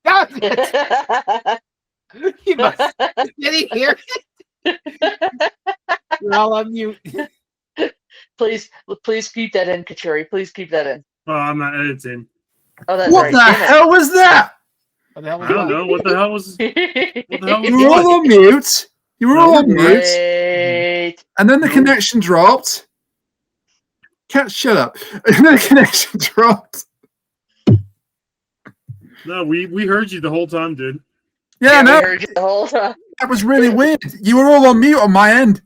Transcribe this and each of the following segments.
God, you must. Did he hear it? You're all on mute. Please keep that in, Kuchiri. Please keep that in. Oh, I'm not editing. Oh, that's What right. the Damn hell was that? What the hell was I don't that? know. What the hell was You were what? all on mute. You were No, all we on weren't. mute. Wait. And then the No. connection dropped. Cat, shut up. And then the connection dropped. No, we heard you the whole time, dude. Yeah, We no, heard you the whole time. that was really weird. You were all on mute on my end.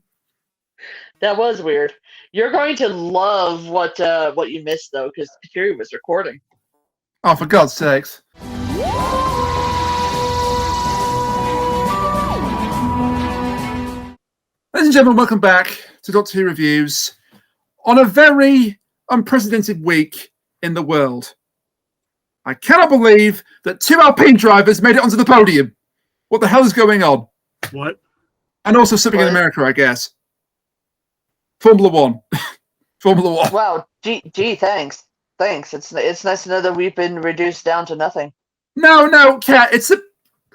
That was weird. You're going to love what you missed though, because Kuchiri was recording. Oh, for God's sakes. Ladies and gentlemen, welcome back to Doctor Who Reviews on a very unprecedented week in the world. I cannot believe that two Alpine drivers made it onto the podium. What the hell is going on? What? And also something in What? America, I guess. Formula One. Formula One. Wow. Gee, thanks. Thanks. It's nice to know that we've been reduced down to nothing. No, Cat, it's a...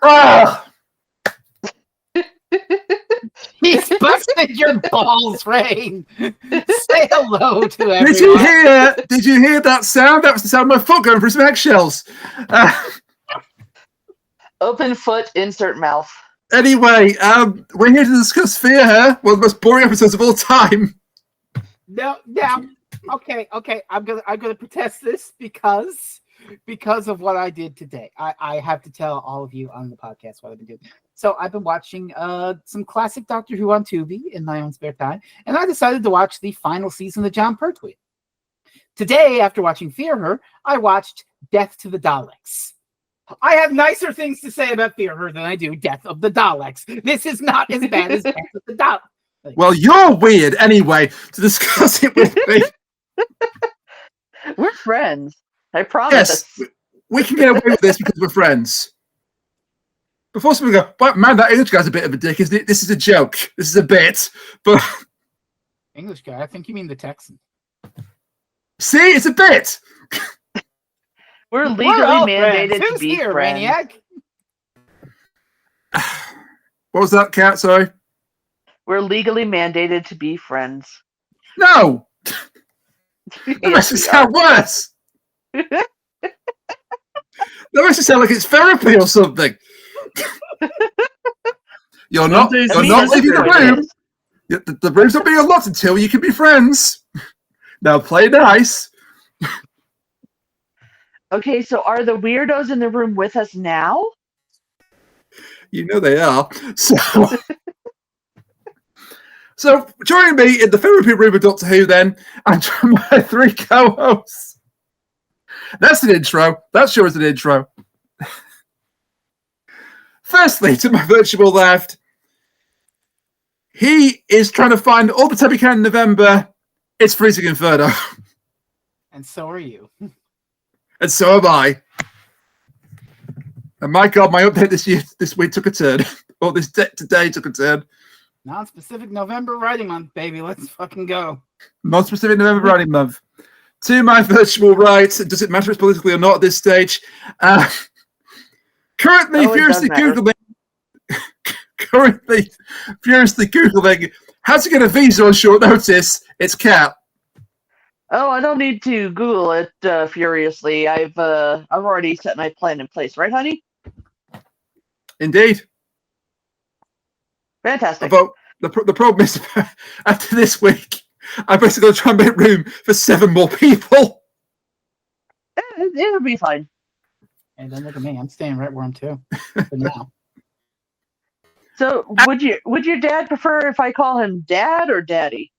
Ah! He's busted your balls, Rain. Say hello to everyone. Did you hear that sound? That was the sound of my foot going through some eggshells. Open foot, insert mouth. Anyway, we're here to discuss Fear Her, one of the most boring episodes of all time. No, okay. I'm gonna protest this because of what I did today. I have to tell all of you on the podcast what I've been doing. So I've been watching some classic Doctor Who on Tubi in my own spare time, and I decided to watch the final season of Jon Pertwee. Today, after watching Fear Her, I watched Death to the Daleks. I have nicer things to say about Fear Her than I do Death of the Daleks. This is not as bad as Death of the Daleks. Well, you're weird anyway to discuss it with me. We're friends. I promise. Yes, we can get away with this because we're friends. Before someone go, but man, that English guy's a bit of a dick, isn't it? This is a joke. This is a bit. But English guy, I think you mean the Texan. see, it's a bit. We're legally all mandated friends. to Who's be here, friends. Maniac? What was that, Cat? Sorry. We're legally mandated to be friends. No. That Yes, makes it we sound worse. That makes it sound like it's therapy or something. You're not days I mean, leaving that's the what it room. is. The room's not being unlocked until you can be friends. Now play nice. Okay, so are the weirdos in the room with us now? You know they are. So joining me in the therapy room of Doctor Who then, and my three co-hosts. That's an intro. That sure is an intro. Firstly, to my virtual left, he is trying to find all the time he can in November. It's freezing Inferno. And so are you. And so am I. And my God, my update this week took a turn. Or today took a turn. Non-specific November writing month, baby. Let's fucking go. Non-specific November writing month. To my virtual right, does it matter if it's politically or not at this stage? Currently, Oh, it does matter. furiously Googling how to get a visa on short notice. It's Cat. Oh, I don't need to Google it furiously. I've already set my plan in place, right, honey? Indeed. Fantastic. But the problem is, after this week, I'm basically going to try and make room for 7 more people. It'll be fine. Hey, don't look at me. I'm staying right where I'm too. For now. So, would your dad prefer if I call him Dad or Daddy?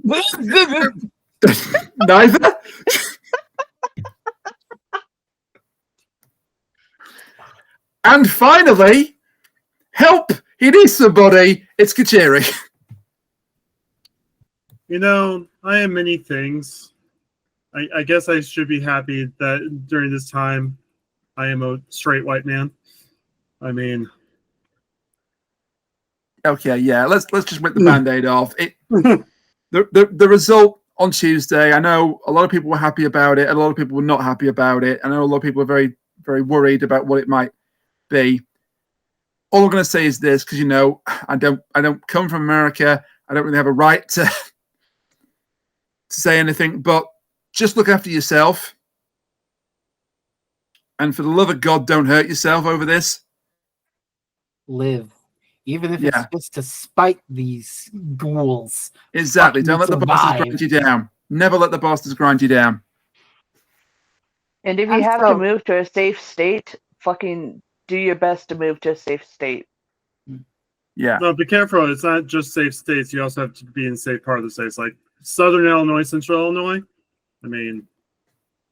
Neither. And finally, help! He needs somebody. It's Kuchiri. You know, I am many things. I guess I should be happy that during this time I am a straight white man. I mean, Okay, yeah. Let's just rip the band-aid off. The result on Tuesday. I know a lot of people were happy about it. A lot of people were not happy about it. I know a lot of people were very very worried about what it might be. All I'm going to say is this, because I don't come from America. I don't really have a right to say anything, but just look after yourself. And for the love of God, don't hurt yourself over this. Live. Even if it's just to spite these ghouls. Exactly. Don't let the bastards grind you down. Never let the bastards grind you down. And if you have to move to a safe state, fucking do your best to move to a safe state. Yeah. No, be careful. It's not just safe states. You also have to be in a safe part of the states. Like Southern Illinois, Central Illinois. I mean,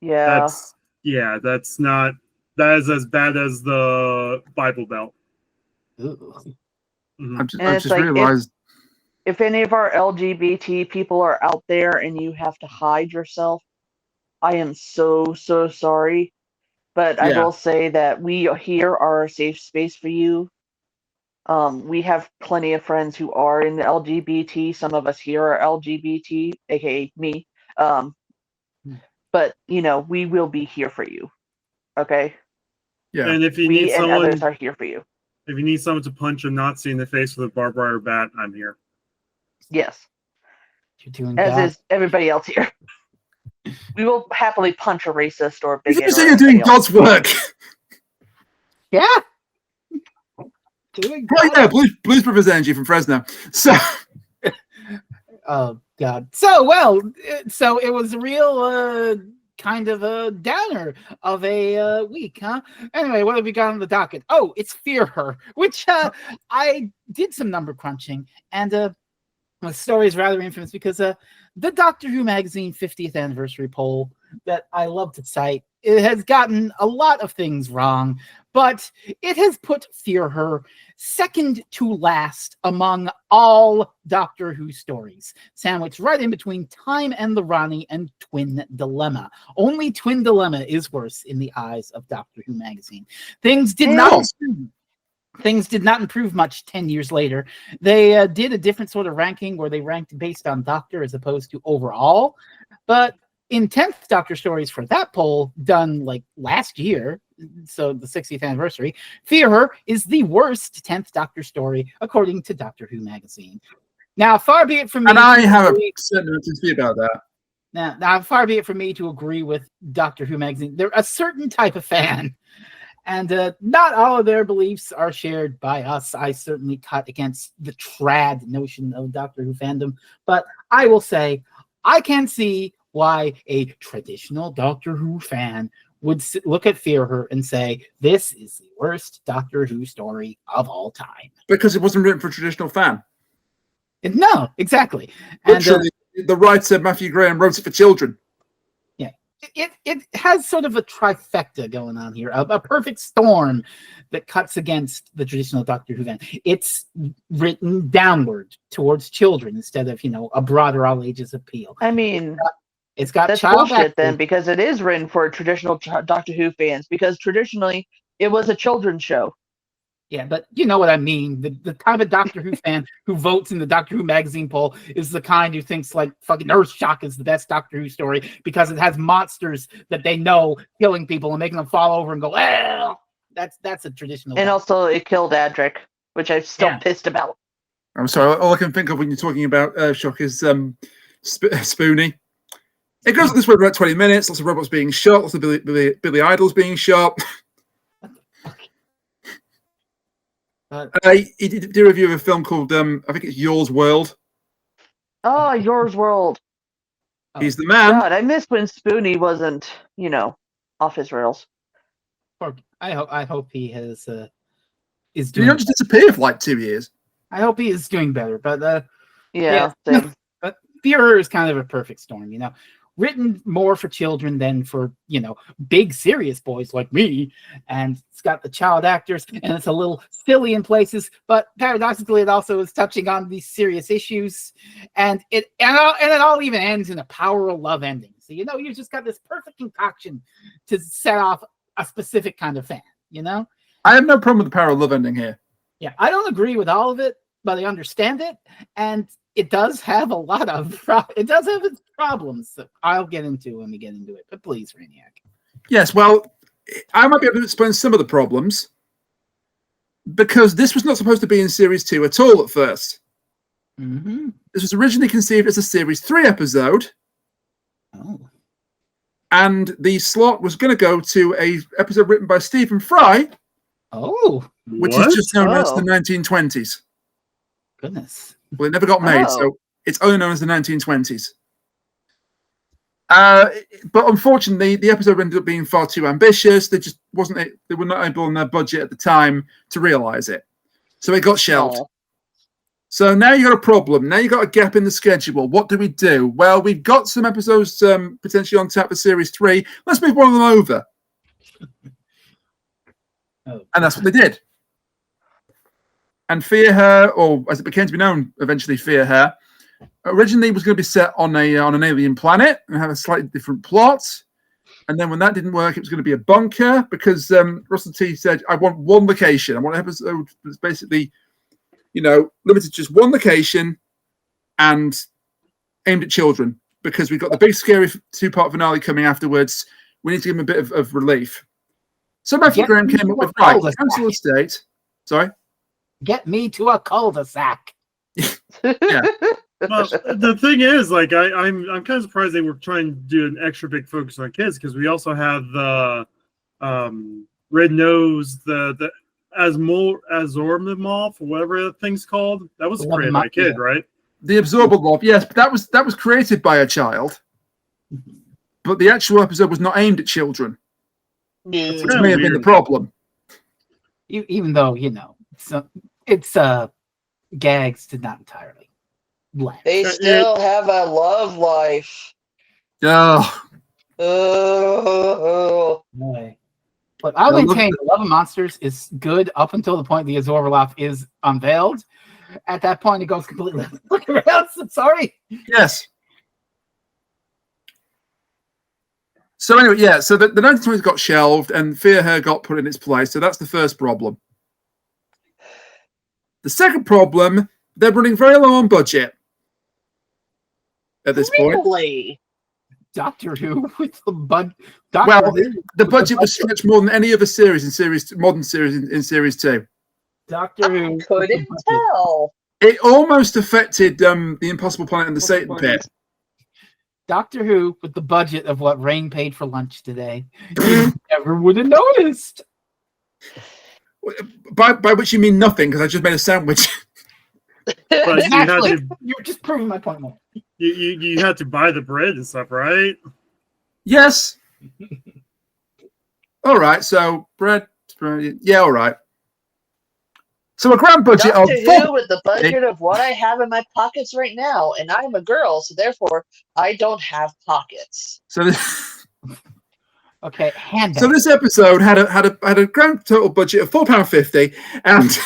that's not, that is as bad as the Bible Belt. Mm-hmm. I just realized if any of our LGBT people are out there and you have to hide yourself, I am so sorry. But I will say that we here are a safe space for you. We have plenty of friends who are in the LGBT. Some of us here are LGBT, aka me. But we will be here for you. Okay. Yeah. And if you need someone, others are here for you. If you need someone to punch a Nazi in the face with a barbed wire bat, I'm here. Yes. You're doing as that. is everybody else here. We will happily punch a racist or a bigot. You say you're doing God's work. Yeah. Blues Brothers Energy from Fresno. So. Oh God. So it was a real kind of a downer of a week, huh? Anyway, what have we got on the docket? Oh, it's Fear Her, which I did some number crunching, and the story is rather infamous because the Doctor Who magazine 50th anniversary poll that I love to cite, it has gotten a lot of things wrong, but it has put Fear Her second to last among all Doctor Who stories, sandwiched right in between Time and the Ronnie and Twin Dilemma. Only Twin Dilemma is worse in the eyes of Doctor Who magazine. Things did not improve much 10 years later. They did a different sort of ranking where they ranked based on Doctor as opposed to overall. But in 10th Doctor stories for that poll done like last year, so the 60th anniversary, Fear Her is the worst 10th Doctor story according to Doctor Who magazine. Now, far be it from me. And I have a certain to about that. Now, far be it from me to agree with Doctor Who magazine. They're a certain type of fan. And not all of their beliefs are shared by us. I certainly cut against the trad notion of Doctor Who fandom. But I will say, I can see why a traditional Doctor Who fan would look at Fear Her and say, this is the worst Doctor Who story of all time. Because it wasn't written for a traditional fan. No, exactly. Literally, the writer, Matthew Graham, wrote it for children. It has sort of a trifecta going on here, a perfect storm that cuts against the traditional Doctor Who fan. It's written downward towards children instead of, a broader all ages appeal. I mean, it's got that's bullshit then, because it is written for traditional Doctor Who fans, because traditionally it was a children's show. Yeah, but you know what I mean. The kind of Doctor Who fan who votes in the Doctor Who magazine poll is the kind who thinks like fucking Earthshock is the best Doctor Who story because it has monsters that they know killing people and making them fall over and go, well, that's a traditional. And also it killed Adric, which I'm still pissed about. I'm sorry, all I can think of when you're talking about Earthshock is Spoonie. It goes this way for about 20 minutes, lots of robots being shot, lots of Billy Idols being shot. He did a review of a film called, I think it's Yours World. Oh, Yours World. He's the man. God, I missed when Spoonie wasn't, off his rails. I hope he has is doing. He not just disappear for like 2 years. I hope he is doing better, but same. But Fear Her is kind of a perfect storm, written more for children than for, big serious boys like me. And it's got the child actors and it's a little silly in places, but paradoxically, it also is touching on these serious issues. And it all even ends in a power of love ending. So, you just got this perfect concoction to set off a specific kind of fan, I have no problem with the power of love ending here. Yeah, I don't agree with all of it, but I understand it. And it does have a lot of it does have its problems that I'll get into when we get into it. But please, Rainiac. Yes, well, I might be able to explain some of the problems, because this was not supposed to be in series 2 at all at first. Mm-hmm. This was originally conceived as a series 3 episode. Oh. And the slot was going to go to a episode written by Stephen Fry. Oh. Which is just known as the 1920s. Goodness. Well, it never got made, so it's only known as the 1920s. But unfortunately, the episode ended up being far too ambitious. They just wasn't. They were not able in their budget at the time to realize it, so it got shelved. Oh. So now you got a problem. Now you got a gap in the schedule. What do we do? Well, we've got some episodes potentially on tap for series 3. Let's move one of them over. And that's what they did. And Fear Her, or as it became to be known, eventually Fear Her, originally was going to be set on an alien planet and have a slightly different plot. And then when that didn't work, it was going to be a bunker, because Russell T said, I want one location. I want an episode that's basically, limited to just one location and aimed at children, because we've got the big scary 2-part finale coming afterwards. We need to give them a bit of relief. So Matthew Graham came up with, right, Council Estate. Sorry? Get me to a cul-de-sac. Yeah. Well, the thing is, like, I'm kind of surprised they were trying to do an extra big focus on kids, because we also have the Red Nose, the Azormimoff, or whatever that thing's called. That was created by a kid, right? The Absorbable Moth, yes, but that was created by a child. But the actual episode was not aimed at children. Which may have been the problem. Even though, it's gags did not entirely land. They still have a love life. Oh. But I'll maintain Love of Monsters is good up until the point the Azormimoff is unveiled. At that point, it goes completely around. Sorry. Yes. So anyway, yeah, so the 1920s got shelved and Fear Her got put in its place. So that's the first problem. The second problem, they're running very low on budget at this point. Doctor Who with the budget. The budget was stretched more than any other series in modern series in series 2. Doctor Who couldn't tell. It almost affected the Impossible Planet and the Satan Pit. Doctor Who with the budget of what Rain paid for lunch today. You never would have noticed. By which you mean nothing, because I just made a sandwich. But Actually, you were just proving my point more. You had to buy the bread and stuff, right? Yes. All right, so bread. Yeah, all right. So a grand budget Doctor of Who with the budget of what I have in my pockets right now, and I'm a girl, so therefore I don't have pockets. So this, okay, handbag. So this episode had a grand total budget of £4.50, and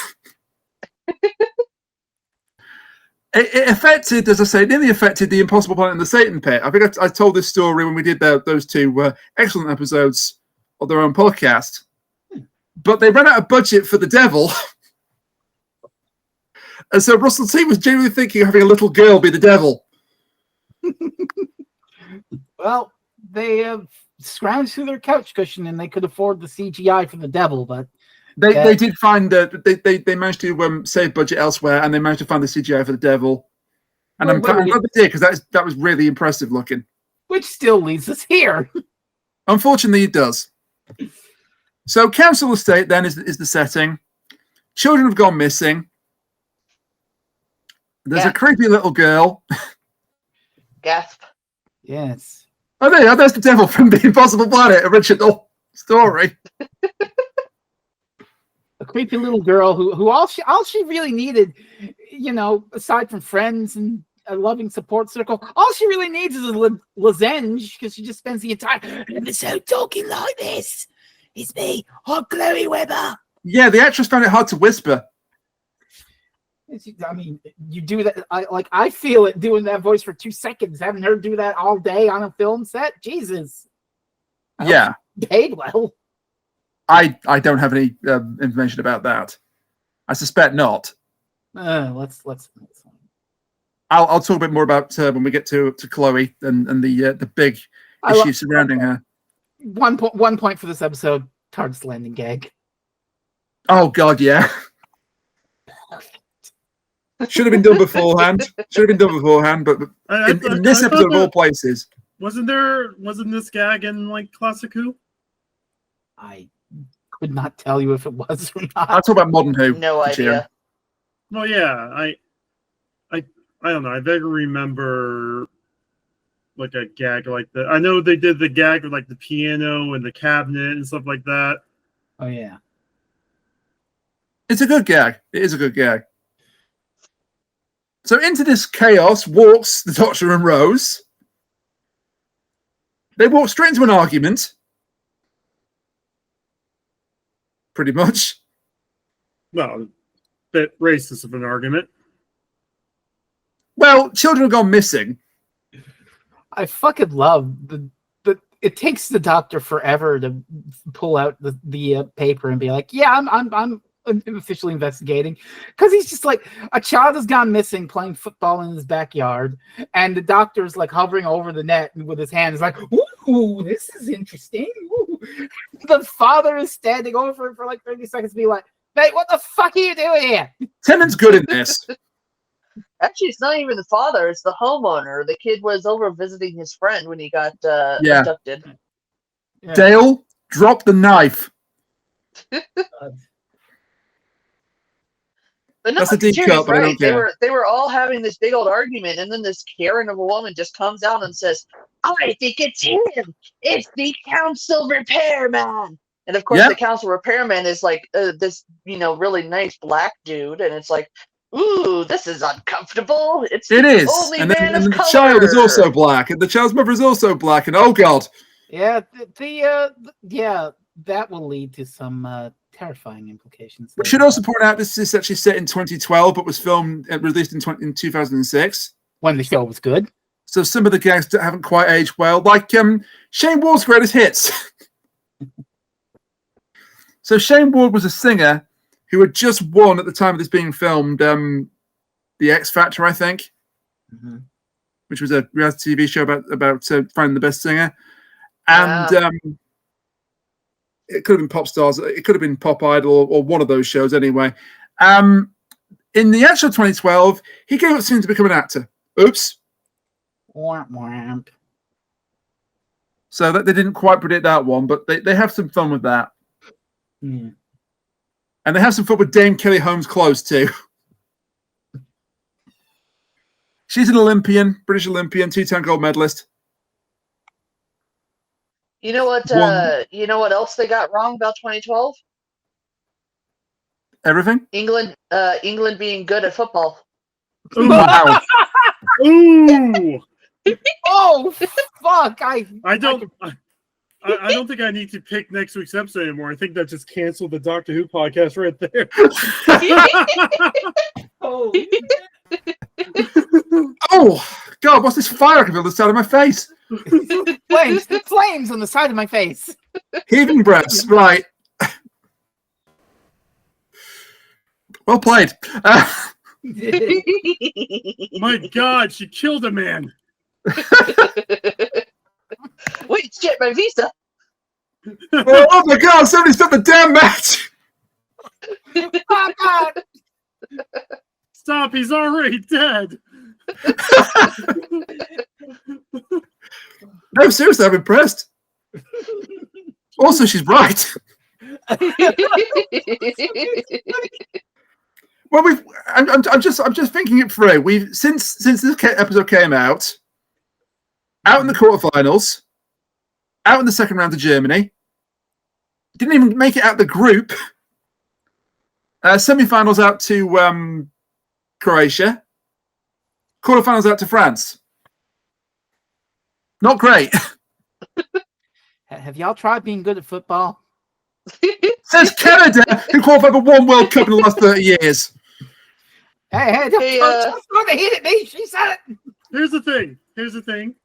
it affected, as I say, nearly affected the Impossible Planet and the Satan Pit. I think I told this story when we did those two excellent episodes of their own podcast, but they ran out of budget for the Devil. And so Russell T was genuinely thinking of having a little girl be the Devil. Well, they scrounged through their couch cushion and they could afford the CGI for the Devil, but they did find that they managed to save budget elsewhere, and they managed to find the CGI for the Devil. And I'm glad they did, because that was really impressive looking. Which still leaves us here. Unfortunately, it does. So Council Estate then is the setting. Children have gone missing. There's a creepy little girl. Gasp. Yes. Oh, there's the Devil from the Impossible Planet original story. A creepy little girl who all she really needed, aside from friends and a loving support circle, all she really needs is a lozenge, because she just spends the entire episode talking like this. It's me, Hot Chloe Webber. Yeah, the actress found it hard to whisper. I mean, you do that. I feel it doing that voice for 2 seconds. Haven't heard do that all day on a film set. Jesus. Yeah. Paid well. I don't have any information about that. I suspect not. Let's. I'll talk a bit more about when we get to Chloe and the big issue surrounding her. 1 point for this episode. TARDIS landing gag. Oh God, yeah. Should have been done beforehand. But in this episode of all places, wasn't this gag in like Classic Who? I could not tell you if it was or not. I'll talk about Modern Who. No idea. Well, yeah, I don't know. I vaguely remember like a gag like that. I know they did the gag with like the piano and the cabinet and stuff like that. Oh yeah, it's a good gag. It is a good gag. So into this chaos walks the Doctor and Rose. They walk straight into an argument. Pretty much. Well, a bit racist of an argument. Well, children have gone missing. I fucking love the. It takes the Doctor forever to pull out the paper and be like, "Yeah, I'm officially investigating," because he's just like, a child has gone missing playing football in his backyard, and the Doctor's like hovering over the net with his hand. Is like, "Ooh, this is interesting." Ooh. The father is standing over it for like 30 seconds, be like, "Mate, what the fuck are you doing here?" Tennant's good in this. Actually, it's not even the father; it's the homeowner. The kid was over visiting his friend when he got abducted. Yeah. Dale, drop the knife. But no, That's a deep cut, but I don't care. They were all having this big old argument, and then this Karen of a woman just comes out and says, "I think it's him. It's the council repairman." And of course, the council repairman is like this, really nice black dude, and it's like, ooh, this is uncomfortable. It is. Only and man then of the color. child is also black, and the child's mother is also black, and oh God. Yeah, that will lead to some terrifying implications. We should also point out this is actually set in 2012, but was filmed and released in 2006. When the show was good. So some of the gags that haven't quite aged well, like Shane Ward's greatest hits. So Shane Ward was a singer who had just won at the time of this being filmed the X Factor, I think, which was a reality TV show about finding the best singer. And it could have been Pop Stars. It could have been Pop Idol or one of those shows anyway. In the actual 2012, he gave up soon to become an actor. Oops. Womp womp. So that they didn't quite predict that one, but they have some fun with that. Mm. And they have some fun with Dame Kelly Holmes Close too. She's an Olympian, British Olympian, 2-time gold medalist. You know what? You know what else they got wrong about 2012? Everything. England being good at football. Ooh, wow. Ooh. Oh fuck! I don't think I need to pick next week's episode anymore. I think that just canceled the Doctor Who podcast right there. Oh God! What's this fire I can feel on the side of my face? Flames on the side of my face. Heaving breaths, right? Well played. My God, she killed a man. Wait, shit, my visa. Oh my God! Somebody stopped the damn match. Oh God! Stop! He's already dead. No, seriously, I'm impressed. Also, she's right. Well, I'm just thinking it through. We've since this episode came out in the quarterfinals, out in the second round to Germany, didn't even make it out the group. Semi-finals out to Croatia, quarterfinals out to France. Not great. Have y'all tried being good at football? Says Canada, who qualified for one World Cup in the last 30 years. Hey, don't hit at me. She said it. Here's the thing.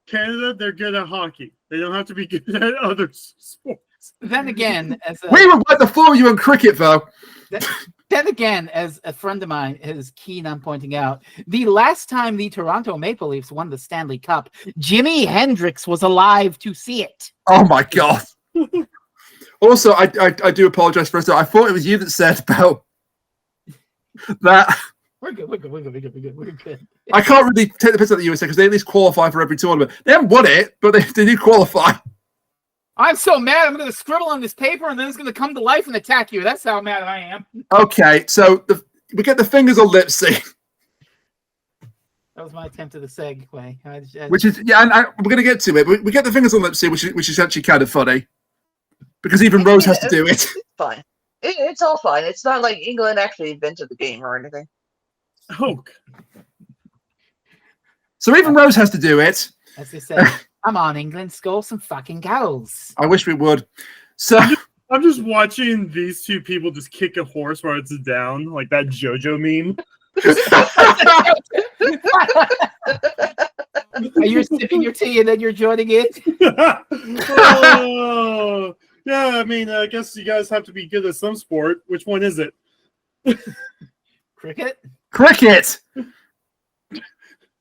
Canada, they're good at hockey. They don't have to be good at other sports. Then again, we would like the four of you in cricket, though. Then again, as a friend of mine is keen on pointing out, the last time the Toronto Maple Leafs won the Stanley Cup, Jimi Hendrix was alive to see it. Oh my God. Also, I do apologize for that. I thought it was you that said about that. We're good. I can't really take the piss out of the USA because they at least qualify for every tournament. They haven't won it, but they do qualify. I'm so mad. I'm going to scribble on this paper, and then it's going to come to life and attack you. That's how mad I am. Okay, so we get the fingers on Lipsy. That was my attempt at a segue. Which is, and we're going to get to it. We get the fingers on Lipsy, which is actually kind of funny. Because even Rose has to do it. It's fine. It's all fine. It's not like England actually invented the game or anything. Oh. So even Rose has to do it. As they say, come on, England, score some fucking goals. I wish we would. So I'm just watching these two people just kick a horse while it's down, like that JoJo meme. You're sipping your tea and then you're joining it. Oh, yeah, I mean, I guess you guys have to be good at some sport. Which one is it? Cricket? Cricket!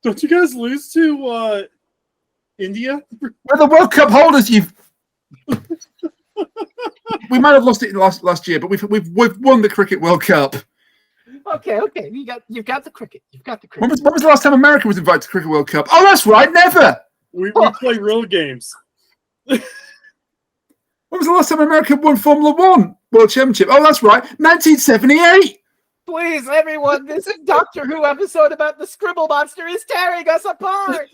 Don't you guys lose to India? We're the World Cup holders. We might have lost it last year, but we've won the Cricket World Cup. Okay. You've got the cricket. When was the last time America was invited to Cricket World Cup? Oh, that's right, never. We play real games. When was the last time America won Formula One World Championship? Oh, that's right, 1978. Please, everyone, this Doctor Who episode about the Scribble Monster is tearing us apart.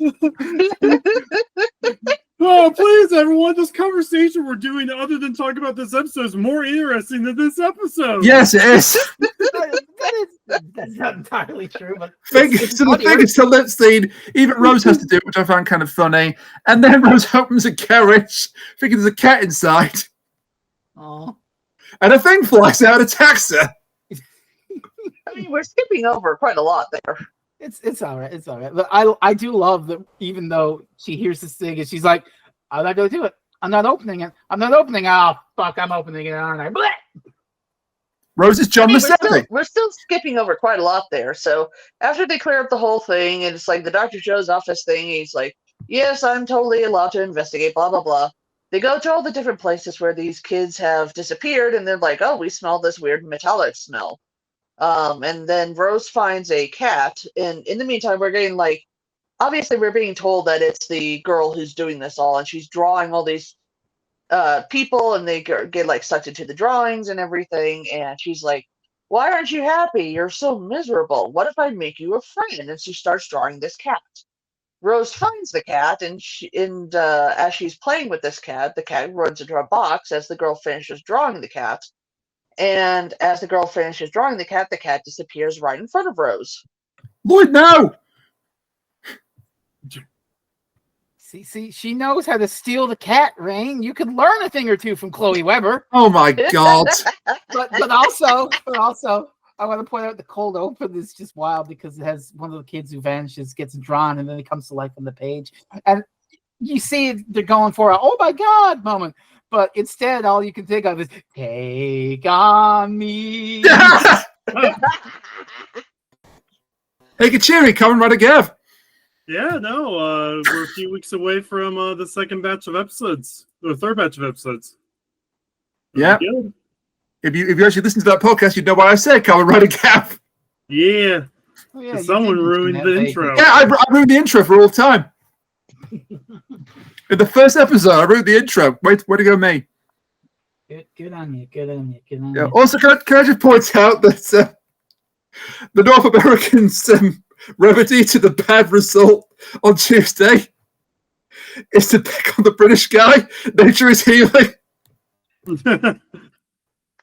Oh, please, everyone, this conversation we're doing other than talk about this episode is more interesting than this episode. Yes, it is. That's not entirely true, but The thing is to Lipstein, even Rose has to do it, which I found kind of funny. And then Rose opens a garage, thinking there's a cat inside. Oh. And a thing flies out and attacks her. I mean, we're skipping over quite a lot there. It's all right. It's all right. But I do love that even though she hears this thing and she's like, I'm not going to do it. I'm not opening it. Oh, fuck, I'm opening it, aren't I? Blech! Rose is John Musetti. We're still skipping over quite a lot there. So after they clear up the whole thing, and it's like the doctor shows off his thing, he's like, yes, I'm totally allowed to investigate, blah, blah, blah. They go to all the different places where these kids have disappeared, and they're like, oh, we smell this weird metallic smell. And then Rose finds a cat, and in the meantime, we're getting obviously we're being told that it's the girl who's doing this all, and she's drawing all these people, and they get sucked into the drawings and everything, and she's like, why aren't you happy? You're so miserable. What if I make you a friend? And she starts drawing this cat. Rose finds the cat, and as she's playing with this cat, the cat runs into a box as the girl finishes drawing the cat. And as the girl finishes drawing the cat disappears right in front of Rose. Lloyd, no! See, she knows how to steal the cat, Rain. You can learn a thing or two from Chloe Weber. Oh my God! but also, I want to point out the cold open is just wild because it has one of the kids who vanishes, gets drawn, and then it comes to life on the page, and you see they're going for a "oh my God" moment. But instead, all you can think of is "Take on me." Hey, Kuchiri, coming right again. Yeah, no, we're a few weeks away from the second batch of episodes, or the third batch of episodes. Yeah. If you actually listen to that podcast, you'd know why I said coming right again. Yeah. Oh, yeah, someone ruined the intro. Yeah, I ruined the intro for all time. In the first episode, I wrote the intro. Way to go, me. Good on you. Yeah. Also, can I just point out that the North Americans' remedy to the bad result on Tuesday is to pick on the British guy. Nature is healing.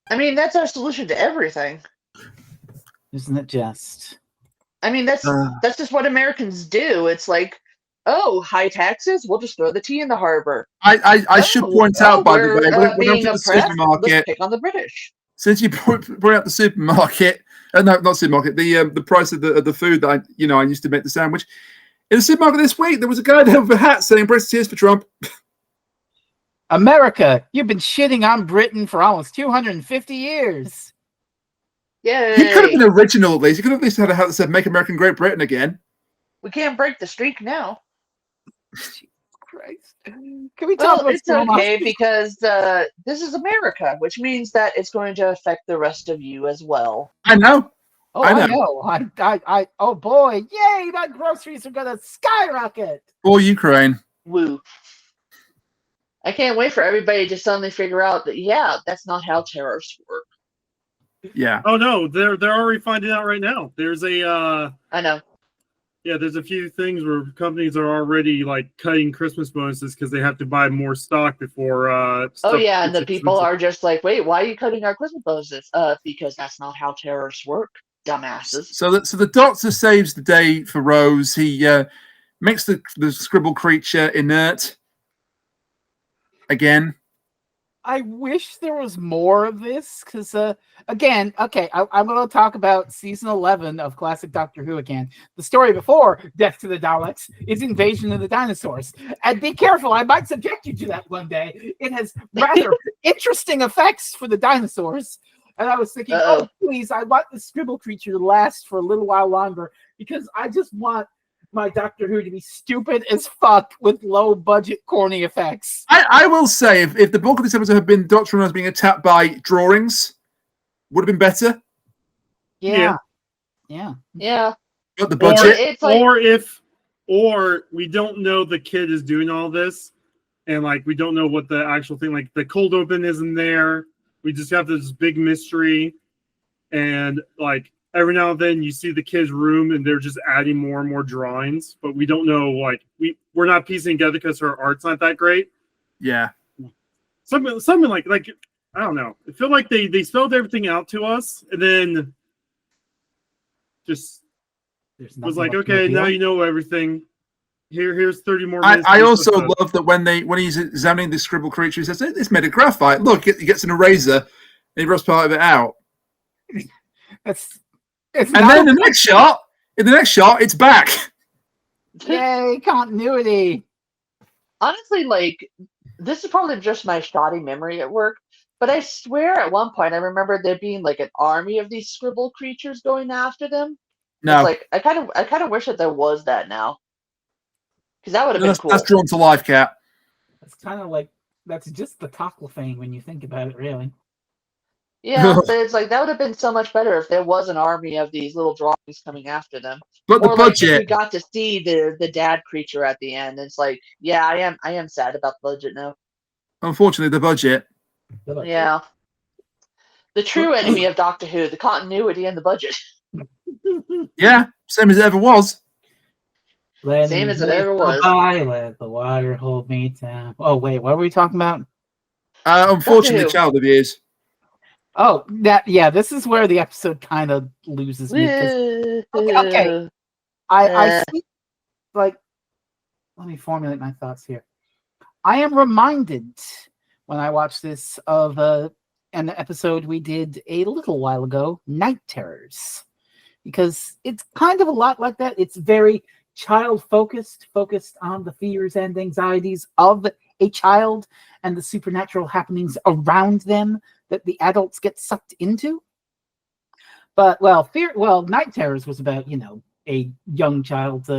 I mean, that's our solution to everything. Isn't it just? I mean, that's just what Americans do. It's like, oh, high taxes, we'll just throw the tea in the harbor. I should point out, by the way, when I'm to the supermarket, let's pick on the British. Since you brought out the supermarket, no, not supermarket, the price of the food that I used to make the sandwich. In the supermarket this week, there was a guy there with a hat saying "Brexit is for Trump." America, you've been shitting on Britain for almost 250 years. Yay! He could have been original at least. He could have at least had a hat that said "Make America Great Britain Again." We can't break the streak now. Jesus Christ. Can we talk about it's okay because this is America, which means that it's going to affect the rest of you as well. I know. Oh, I know. I oh boy, yay, my groceries are gonna skyrocket. Or Ukraine. Woo. I can't wait for everybody to suddenly figure out that, yeah, that's not how tariffs work. Yeah. Oh no, they're already finding out right now. There's a I know. Yeah, there's a few things where companies are already like cutting Christmas bonuses because they have to buy more stock before. And the people are just like, wait, why are you cutting our Christmas bonuses? Because that's not how tariffs work, dumbasses. So the Doctor saves the day for Rose. He makes the scribble creature inert again. I wish there was more of this because, again, okay, I'm going to talk about season 11 of classic Doctor Who again. The story before Death to the Daleks is Invasion of the Dinosaurs. And be careful, I might subject you to that one day. It has rather interesting effects for the dinosaurs. And I was thinking, oh, please, I want the scribble creature to last for a little while longer because I just want my Doctor Who to be stupid as fuck with low budget corny effects. I will say if the bulk of this episode had been Doctor Who being attacked by drawings, would have been better. Yeah. But the budget, or we don't know the kid is doing all this, and like we don't know what the actual thing, like the cold open isn't there. We just have this big mystery, and like every now and then you see the kid's room and they're just adding more and more drawings, but we don't know, like we're not piecing together because her art's not that great. Yeah. Something like I don't know. I feel like they spelled everything out to us and then just was like, okay, now you know everything. Here's 30 more minutes. I also love that when he's examining the scribble creature, he says, "It's made of graphite. Look," he gets an eraser and he rubs part of it out. And then in the next shot, it's back. Yay, continuity. Honestly, like, this is probably just my shoddy memory at work, but I swear at one point I remember there being like an army of these scribble creatures going after them. No. It's like I kind of wish that there was that now. Because that would have been cool. That's drawn to life, Cat. That's kind of like, that's just the Tocklefane when you think about it, really. Yeah, but it's like that would have been so much better if there was an army of these little drawings coming after them. But the budget, like we got to see the dad creature at the end. It's like, yeah, I am sad about the budget now. Unfortunately, the budget. Yeah, the true enemy of Doctor Who: the continuity and the budget. Yeah, same as it ever was. Same as it ever was. Let the water hold me down. Oh wait, what were we talking about? Unfortunately, child abuse. Oh, this is where the episode kind of loses me. Okay. I see, like, let me formulate my thoughts here. I am reminded when I watch this of an episode we did a little while ago, Night Terrors, because it's kind of a lot like that. It's very child-focused, focused on the fears and anxieties of a child and the supernatural happenings around them that the adults get sucked into. But Night Terrors was about, a young child's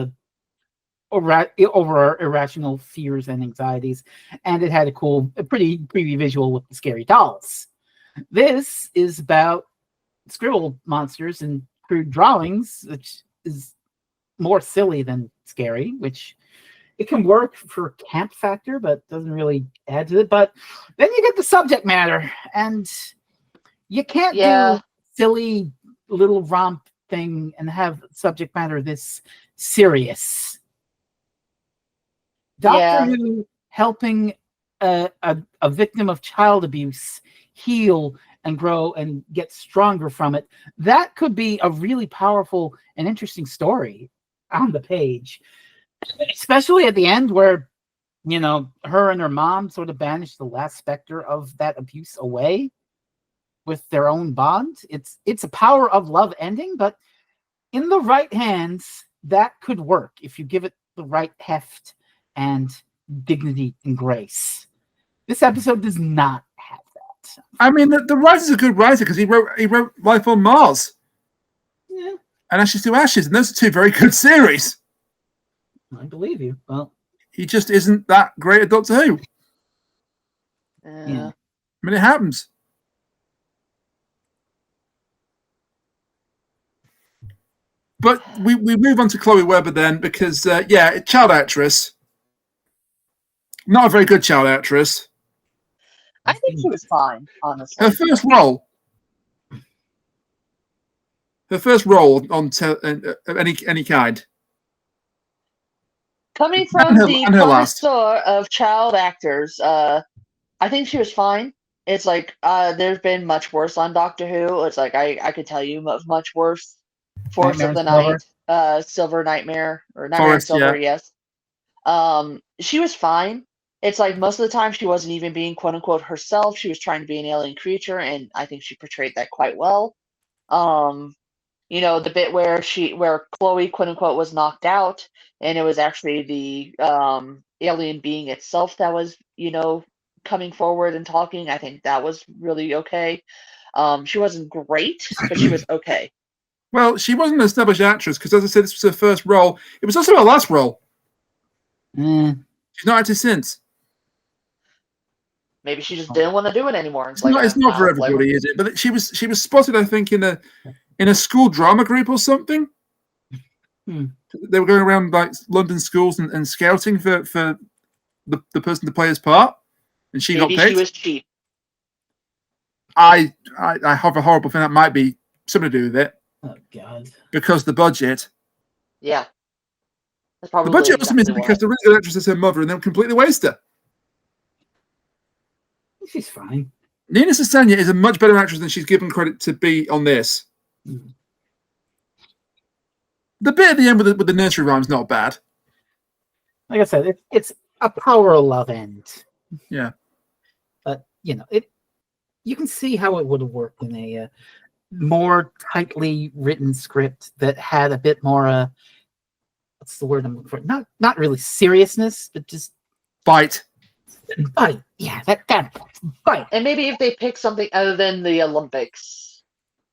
over irrational fears and anxieties, and it had a pretty creepy visual with the scary dolls. This is about scribble monsters and crude drawings, which is more silly than scary, which it can work for camp factor, but doesn't really add to it. But then you get the subject matter, and you can't do silly little romp thing and have subject matter this serious. Doctor Who helping a victim of child abuse heal and grow and get stronger from it. That could be a really powerful and interesting story on the page. Especially at the end where, her and her mom sort of banish the last specter of that abuse away with their own bond. It's a power of love ending, but in the right hands, that could work if you give it the right heft and dignity and grace. This episode does not have that. I mean, the writer's a good writer because he wrote Life on Mars. Yeah. And Ashes to Ashes, and those are two very good series. I believe you. Well, he just isn't that great at Doctor Who. Yeah. I mean, it happens. But we move on to Chloe Webber then because, child actress. Not a very good child actress. I think she was fine, honestly. Her first role on any kind. Coming from the connoisseur of child actors, I think she was fine. It's like there's been much worse on Doctor Who. It's like I could tell you much worse. Force of the Night, Silver Nightmare, or Nightmare in Silver, yes. She was fine. It's like most of the time she wasn't even being quote unquote herself. She was trying to be an alien creature, and I think she portrayed that quite well. The bit where Chloe quote unquote was knocked out, and it was actually the alien being itself that was, coming forward and talking. I think that was really okay. She wasn't great, but she was okay. Well, she wasn't an established actress because, as I said, this was her first role. It was also her last role. She's not acted since. Maybe she just didn't want to do it anymore. It's not for everybody, is it? But she was spotted, I think, in a school drama group or something. They were going around like London schools and scouting for the person to play his part, and she got picked. She was cheap. I have a horrible feeling that might be something to do with it. Oh God! Because the budget. Yeah. The budget also means because the really good actress is her mother, and they'll completely waste her. She's fine. Nina Sasanya is a much better actress than she's given credit to be on this. The bit at the end with the nursery rhyme's not bad. Like I said, it's a power love end. Yeah. But you can see how it would have worked in a more tightly written script that had a bit more what's the word I'm looking for? Not really seriousness, but just bite. Yeah, that bite. And maybe if they pick something other than the Olympics.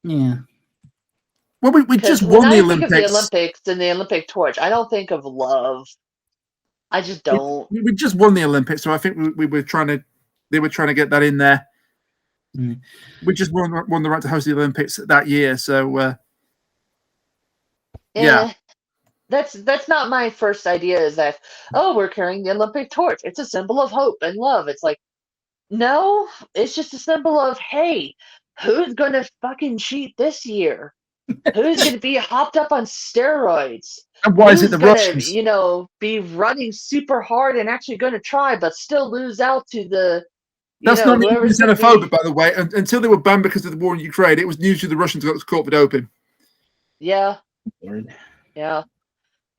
Yeah. Well, we just won the Olympics. Think of the Olympics and the Olympic torch, I don't think of love. I just don't. We just won the Olympics, so I think they were trying to get that in there. We just won the right to host the Olympics that year, so yeah. That's not my first idea. Is that we're carrying the Olympic torch? It's a symbol of hope and love. It's like, no, it's just a symbol of, hey, who's gonna fucking cheat this year? Who's gonna be hopped up on steroids? And why is it the Russians? Be running super hard and actually going to try, but still lose out to the. That's not even xenophobic, by the way. Until they were banned because of the war in Ukraine, it was usually the Russians got caught for doping. Yeah. Yeah.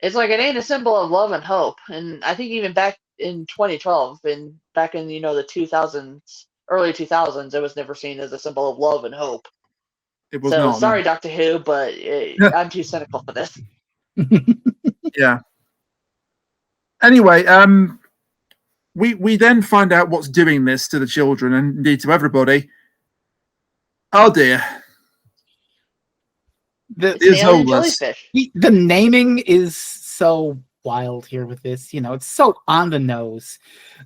It's like it ain't a symbol of love and hope. And I think even back in 2012 and back in, the 2000s, early 2000s, it was never seen as a symbol of love and hope. It was not. Sorry, Doctor Who, but I'm too cynical for this. Yeah. Anyway, we then find out what's doing this to the children and indeed to everybody. Oh dear. The naming is so wild here with this. It's so on the nose.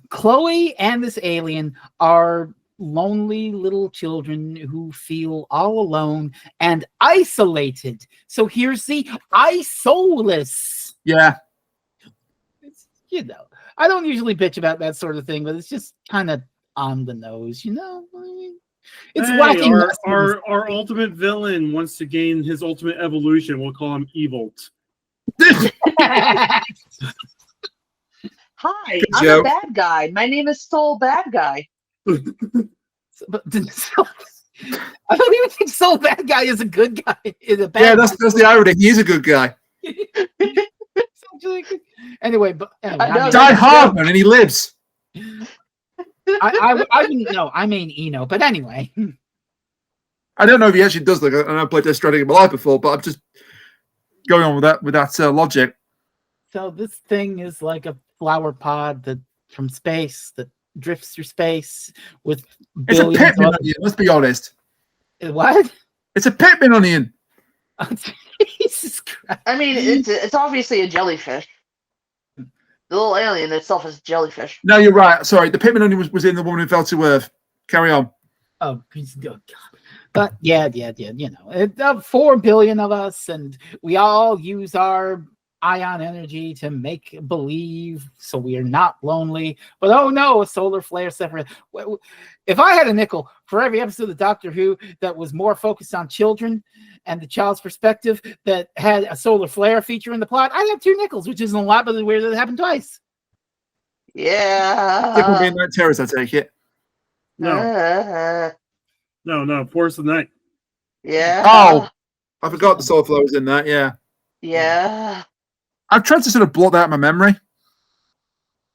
Chloe and this alien are lonely little children who feel all alone and isolated. So here's the isolus. Yeah. It's, I don't usually bitch about that sort of thing, but it's just kind of on the nose, It's our ultimate villain wants to gain his ultimate evolution. We'll call him Evil. Hi, I'm a bad guy. My name is Soul Bad Guy. I don't even think Soul Bad Guy is a good guy. Is a bad guy. That's the irony. He is a good guy. Anyway, Die hard, man, and he lives. I wouldn't know. I mean Eno, but anyway. I don't know if he actually does look. And I've played Death Stranding in my life before, but I'm just going on with that logic. So this thing is like a flower pod from space that drifts through space with It's a billions Pitman of onion, let's be honest. what? It's a Pitman onion. Oh, Jesus Christ. I mean, it's obviously a jellyfish. The little alien itself is a jellyfish. No, you're right. Sorry, the Pitman onion was in The Woman Who Fell to Earth. Carry on. Oh, God. But yeah, you know, 4 billion of us, and we all use our ion energy to make believe so we are not lonely. But oh no, a solar flare separate. If I had a nickel for every episode of Doctor Who that was more focused on children and the child's perspective that had a solar flare feature in the plot, I'd have 2 nickels, which isn't a lot, but it's weird that it happened twice. Yeah. Tickle me in that terrace, I take it. No. No. Force of the Night. Yeah. Oh, I forgot the solar flare was in that. Yeah. Yeah. I've tried to sort of blot that out of my memory.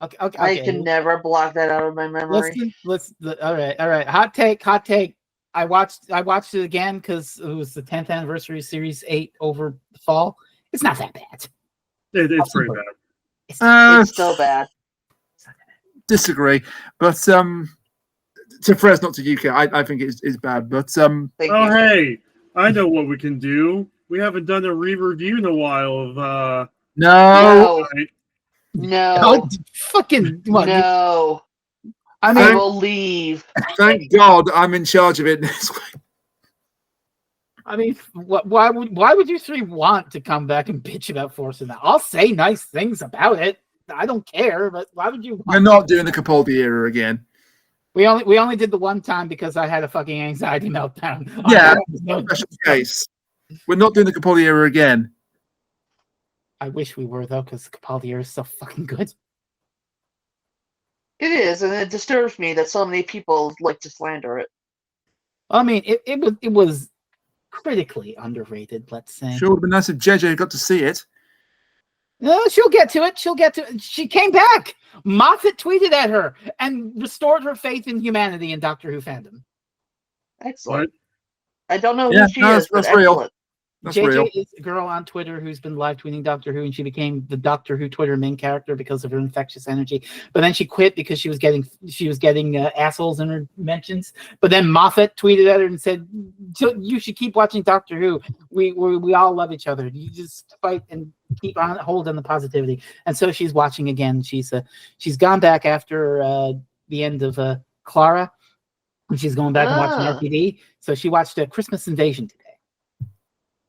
Okay. I can never block that out of my memory. All right. Hot take. I watched it again because it was the 10th anniversary Series 8 over the fall. It's not that bad. It's pretty bad. It's so bad. Disagree, but to Frez, not to UK, I think it's bad. But hey, I know what we can do. We haven't done a re-review in a while of No. Fucking what? No. I will leave. Thank God I'm in charge of it this week. I mean, why would you 3 want to come back and bitch about Force and that? I'll say nice things about it. I don't care, but why would you? We're not doing the Capaldi era again. We only did the one time because I had a fucking anxiety meltdown. Yeah, special case. We're not doing the Capaldi era again. I wish we were though, because the Capaldi era is so fucking good. It is, and it disturbs me that so many people like to slander it. I mean, it was critically underrated. Let's say. Sure, would have been nice if JJ got to see it. No, she'll get to it. She came back. Moffat tweeted at her and restored her faith in humanity in Doctor Who fandom. Excellent. What? I don't know who she is, but that's real. Excellent. That's JJ real. is a girl on Twitter who's been live tweeting Doctor Who, and she became the Doctor Who Twitter main character because of her infectious energy. But then she quit because she was getting assholes in her mentions. But then Moffat tweeted at her and said, "You should keep watching Doctor Who. We all love each other. You just fight and keep on holding the positivity." And so she's watching again. She's gone back after the end of Clara, and she's going back and watching RPD. So she watched Christmas Invasion today.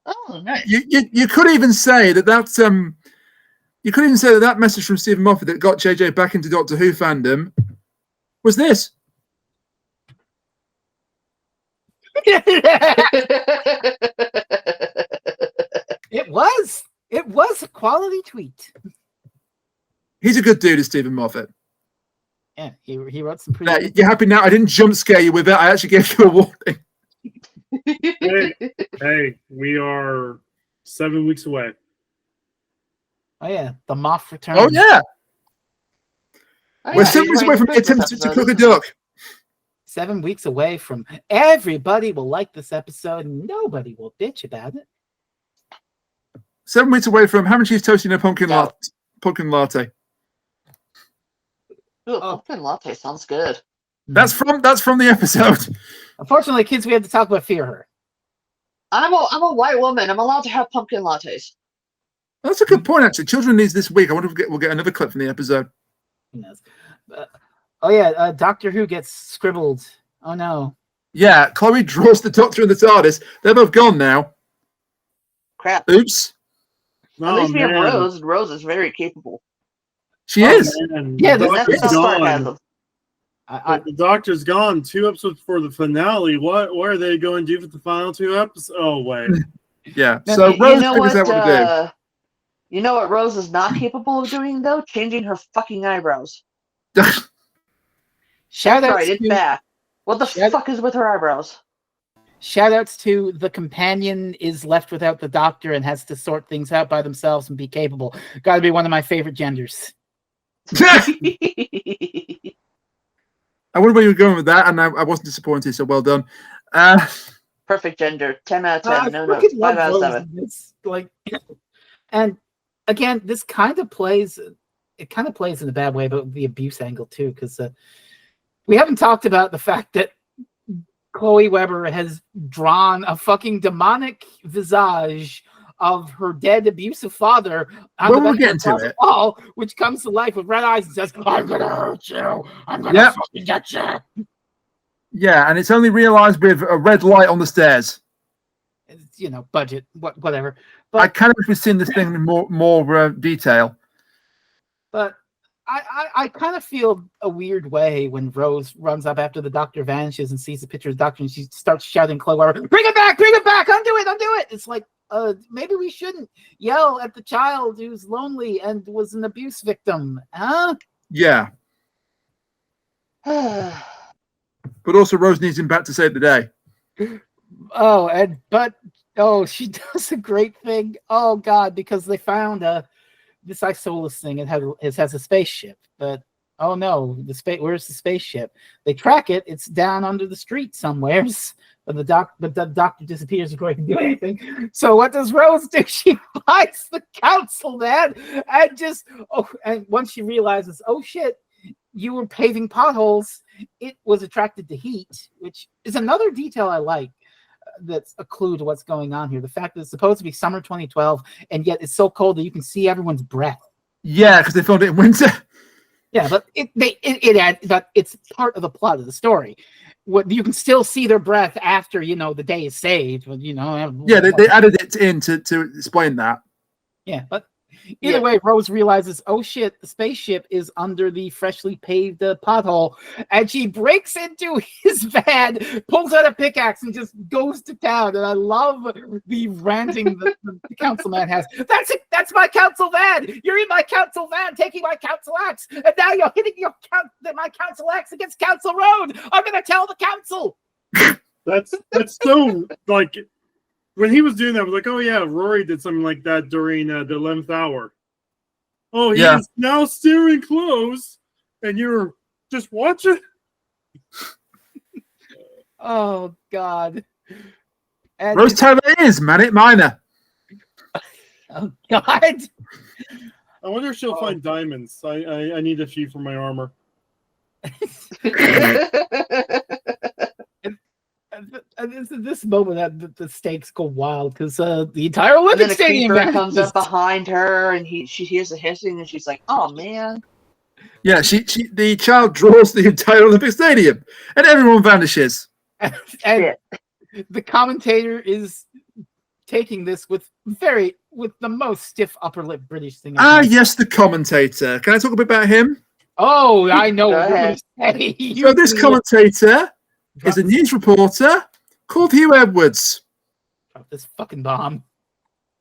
Oh, nice. You could even say that that message from Stephen Moffat that got JJ back into Doctor Who fandom was this. It was a quality tweet. He's a good dude, is Stephen Moffat. Yeah, he wrote some pretty. You're happy now? I didn't jump scare you with it. I actually gave you a warning. Hey, we are 7 weeks away. Oh yeah, the Moff return. Oh yeah, we're 7 weeks away from attempting to cook a duck. 7 weeks away from everybody will like this episode and nobody will bitch about it. 7 weeks away from ham and cheese toasty and a pumpkin latte. Ooh, pumpkin latte sounds good. That's from the episode. Unfortunately, kids, we have to talk about Fear Her. I'm a white woman. I'm allowed to have pumpkin lattes. That's a good point, actually. Children needs this week. I wonder if we'll get another clip from the episode. Who knows? Doctor Who gets scribbled. Oh no. Yeah, Chloe draws the Doctor and the TARDIS. They're both gone now. Crap. Oops. At least we have Rose. Rose is very capable. She is. Man. Yeah, Doctor's that's gone. The Doctor's gone 2 episodes before the finale. What are they going to do for the final 2 episodes? Oh, wait. Yeah. So Rose figures out what to do. You know what Rose is not capable of doing, though? Changing her fucking eyebrows. Shout out it's back. What the fuck is with her eyebrows? Shout outs to the companion is left without the Doctor and has to sort things out by themselves and be capable. Got to be one of my favorite genders. I wonder where you were going with that, and I wasn't disappointed, so well done. Perfect gender. 10 out of 10. No notes. 5 out of 7. It's like, and again, this kind of plays. It kind of plays in a bad way, but the abuse angle too, because We haven't talked about the fact that Chloe Weber has drawn a fucking demonic visage of her dead abusive father on the back of the wall, which comes to life with red eyes and says, "I'm gonna hurt you. I'm gonna fucking get you." Yeah, and it's only realized with a red light on the stairs. It's, budget, whatever. But I kind of wish we'd seen this thing in more detail. But I kind of feel a weird way when Rose runs up after the doctor vanishes and sees the picture of the doctor, and she starts shouting, "Chloe Weber, bring it back, undo it." It's like, maybe we shouldn't yell at the child who's lonely and was an abuse victim, huh? Yeah. But also, Rose needs him back to save the day. She does a great thing. Oh God, because they found this Isolus thing. It has a spaceship, but oh no, where's the spaceship? They track it. It's down under the street somewheres. But the doctor disappears before he can do anything. So what does Rose do? She finds the council, man, and once she realizes, oh shit, you were paving potholes, it was attracted to heat, which is another detail I like. That's a clue to what's going on here. The fact that it's supposed to be summer 2012, and yet it's so cold that you can see everyone's breath. Yeah, because they filmed it in winter. Yeah, but it's part of the plot of the story. You can still see their breath after the day is saved. Yeah, they added it in to explain that. Yeah, but either way, Rose realizes, oh shit, the spaceship is under the freshly paved pothole, and she breaks into his van, pulls out a pickaxe, and just goes to town. And I love the ranting the councilman has. That's it. That's my council van. You're in my council van, taking my council axe, and now you're hitting my council axe against Council Road. I'm gonna tell the council. That's so like. When he was doing that, I was like, oh, yeah, Rory did something like that during the 11th hour. Oh, he's now steering close, and you're just watching? Oh, God. And Rose Taylor is Manic Miner. Oh, God. I wonder if she'll find diamonds. I need a few for my armor. And it's at this moment that the stakes go wild because the entire Olympic Stadium comes up behind her and she hears the hissing and she's like, "Oh man!" Yeah, the child draws the entire Olympic Stadium and everyone vanishes. And the commentator is taking this with the most stiff upper lip British thing. Yes, the commentator. Can I talk a bit about him? Oh, I know what you're going to say. So this commentator is a news reporter called Hugh Edwards. Drop this fucking bomb.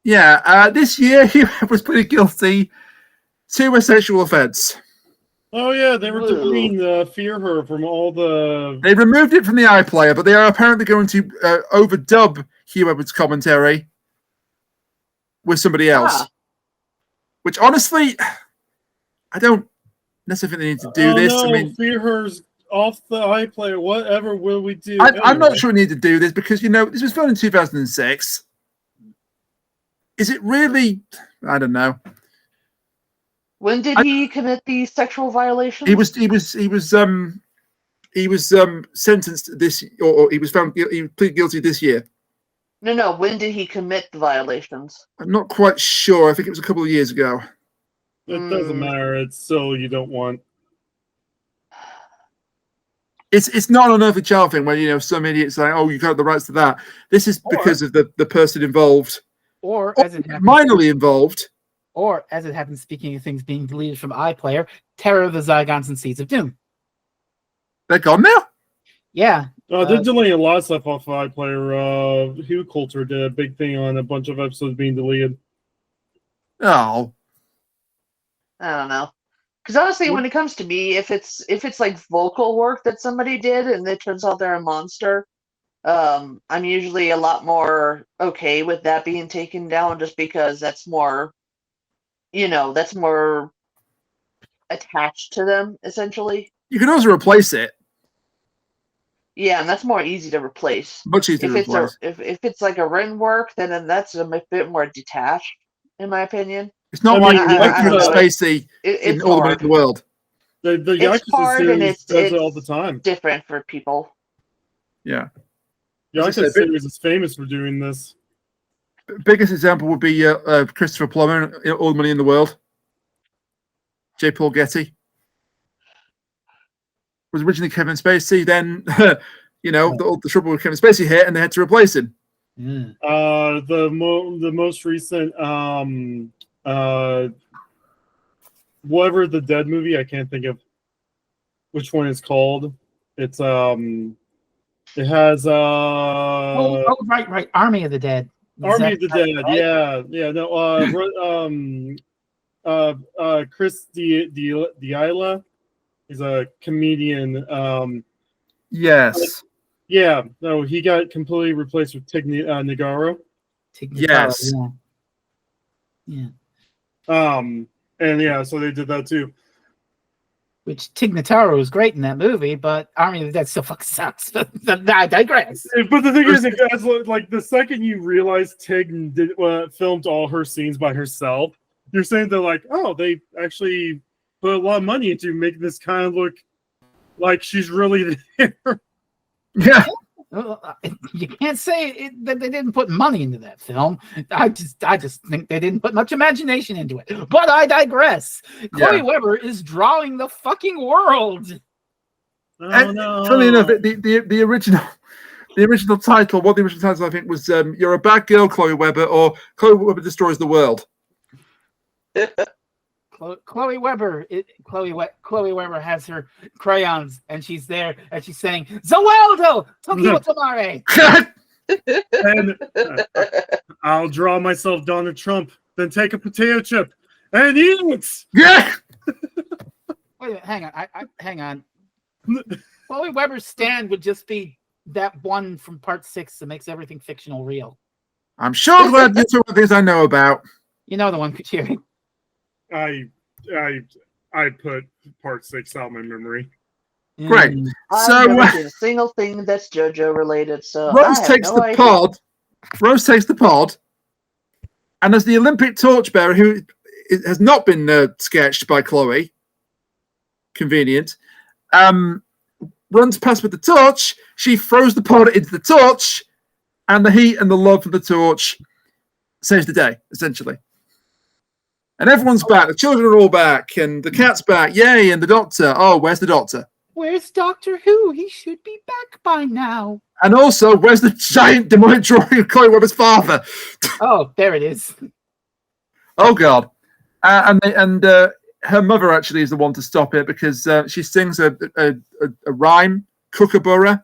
Yeah, this year Hugh was pleaded guilty to a sexual offence. Oh yeah, they were deleting Fear Her from all the... They removed it from the iPlayer, but they are apparently going to overdub Hugh Edwards' commentary with somebody else. Which honestly, I don't necessarily think they need to do this. No, I mean, Fear Her's off the iPlayer. Whatever will we do? I'm not sure we need to do this because this was filmed in 2006. Is it really? I don't know. When did he commit the sexual violation? He was sentenced this, or he was found. He pleaded guilty this year. No. When did he commit the violations? I'm not quite sure. I think it was a couple of years ago. It doesn't matter. It's still you don't want. It's not an unearthly child thing where some idiots say, "Oh, you got the rights to that." This is because of the person involved, or as it happens, minorly involved, or as it happens. Speaking of things being deleted from iPlayer, Terror of the Zygons and Seeds of Doom. They're gone now. Yeah, they're deleting a lot of stuff off of iPlayer. Hugh Coulter did a big thing on a bunch of episodes being deleted. Oh, I don't know. Because honestly, when it comes to me, if it's like vocal work that somebody did and it turns out they're a monster, I'm usually a lot more okay with that being taken down, just because that's more, that's more attached to them essentially. You can also replace it. Yeah, and that's more easy to replace. Much easier to replace. If it's like a written work, then that's a bit more detached, in my opinion. It's not like Spacey in all the world. The Yakuza series does it all the time. Different for people. Yeah. Yakuza series is famous for doing this. Biggest example would be Christopher Plummer in All the Money in the World. J. Paul Getty was originally Kevin Spacey. Then, the trouble with Kevin Spacey hit, and they had to replace him. Mm. The most recent whatever the Dead movie, I can't think of which one it's called. It's it has right, Army of the Dead. Army of the Dead, right? Yeah, no, Chris D'Elia is a comedian. Yes. Yeah, no, he got completely replaced with Tig Notaro. Yes. Yeah. And yeah, so they did that too. Which Tig Notaro was great in that movie, but Army of the Dead still fucking sucks. I digress. But the thing is, guys, like the second you realize Tig filmed all her scenes by herself, you're saying they're like, oh, they actually put a lot of money into making this kind of look like she's really there. Yeah. You can't say that they didn't put money into that film. I just think they didn't put much imagination into it. But I digress. Chloe Weber is drawing the fucking world. And funny enough, the original title, what the original title I think was "You're a Bad Girl, Chloe Weber," or "Chloe Weber Destroys the World." Chloe Weber has her crayons, and she's there, and she's saying, "Zawaldo, Tokyo Tamare." And I'll draw myself Donald Trump, then take a potato chip and eat it. Yeah. Wait a minute, hang on. Chloe Weber's stand would just be that one from part 6 that makes everything fictional real. I'm sure glad you're talking about things I know about. You know the one, Kuchiri. I put part 6 out of my memory. Great. I've never seen a single thing that's JoJo related. So Rose takes the pod. Rose takes the pod, and as the Olympic torchbearer, who has not been sketched by Chloe, convenient, runs past with the torch. She throws the pod into the torch, and the heat and the love of the torch saves the day, essentially. And everyone's back. The children are all back, and the cat's back. Yay! And the doctor. Oh, where's the doctor? Where's Doctor Who? He should be back by now. And also, where's the giant demonic drawing of Chloe Weber's father? Oh, there it is. Oh God! And her mother actually is the one to stop it because she sings a rhyme, Kookaburra.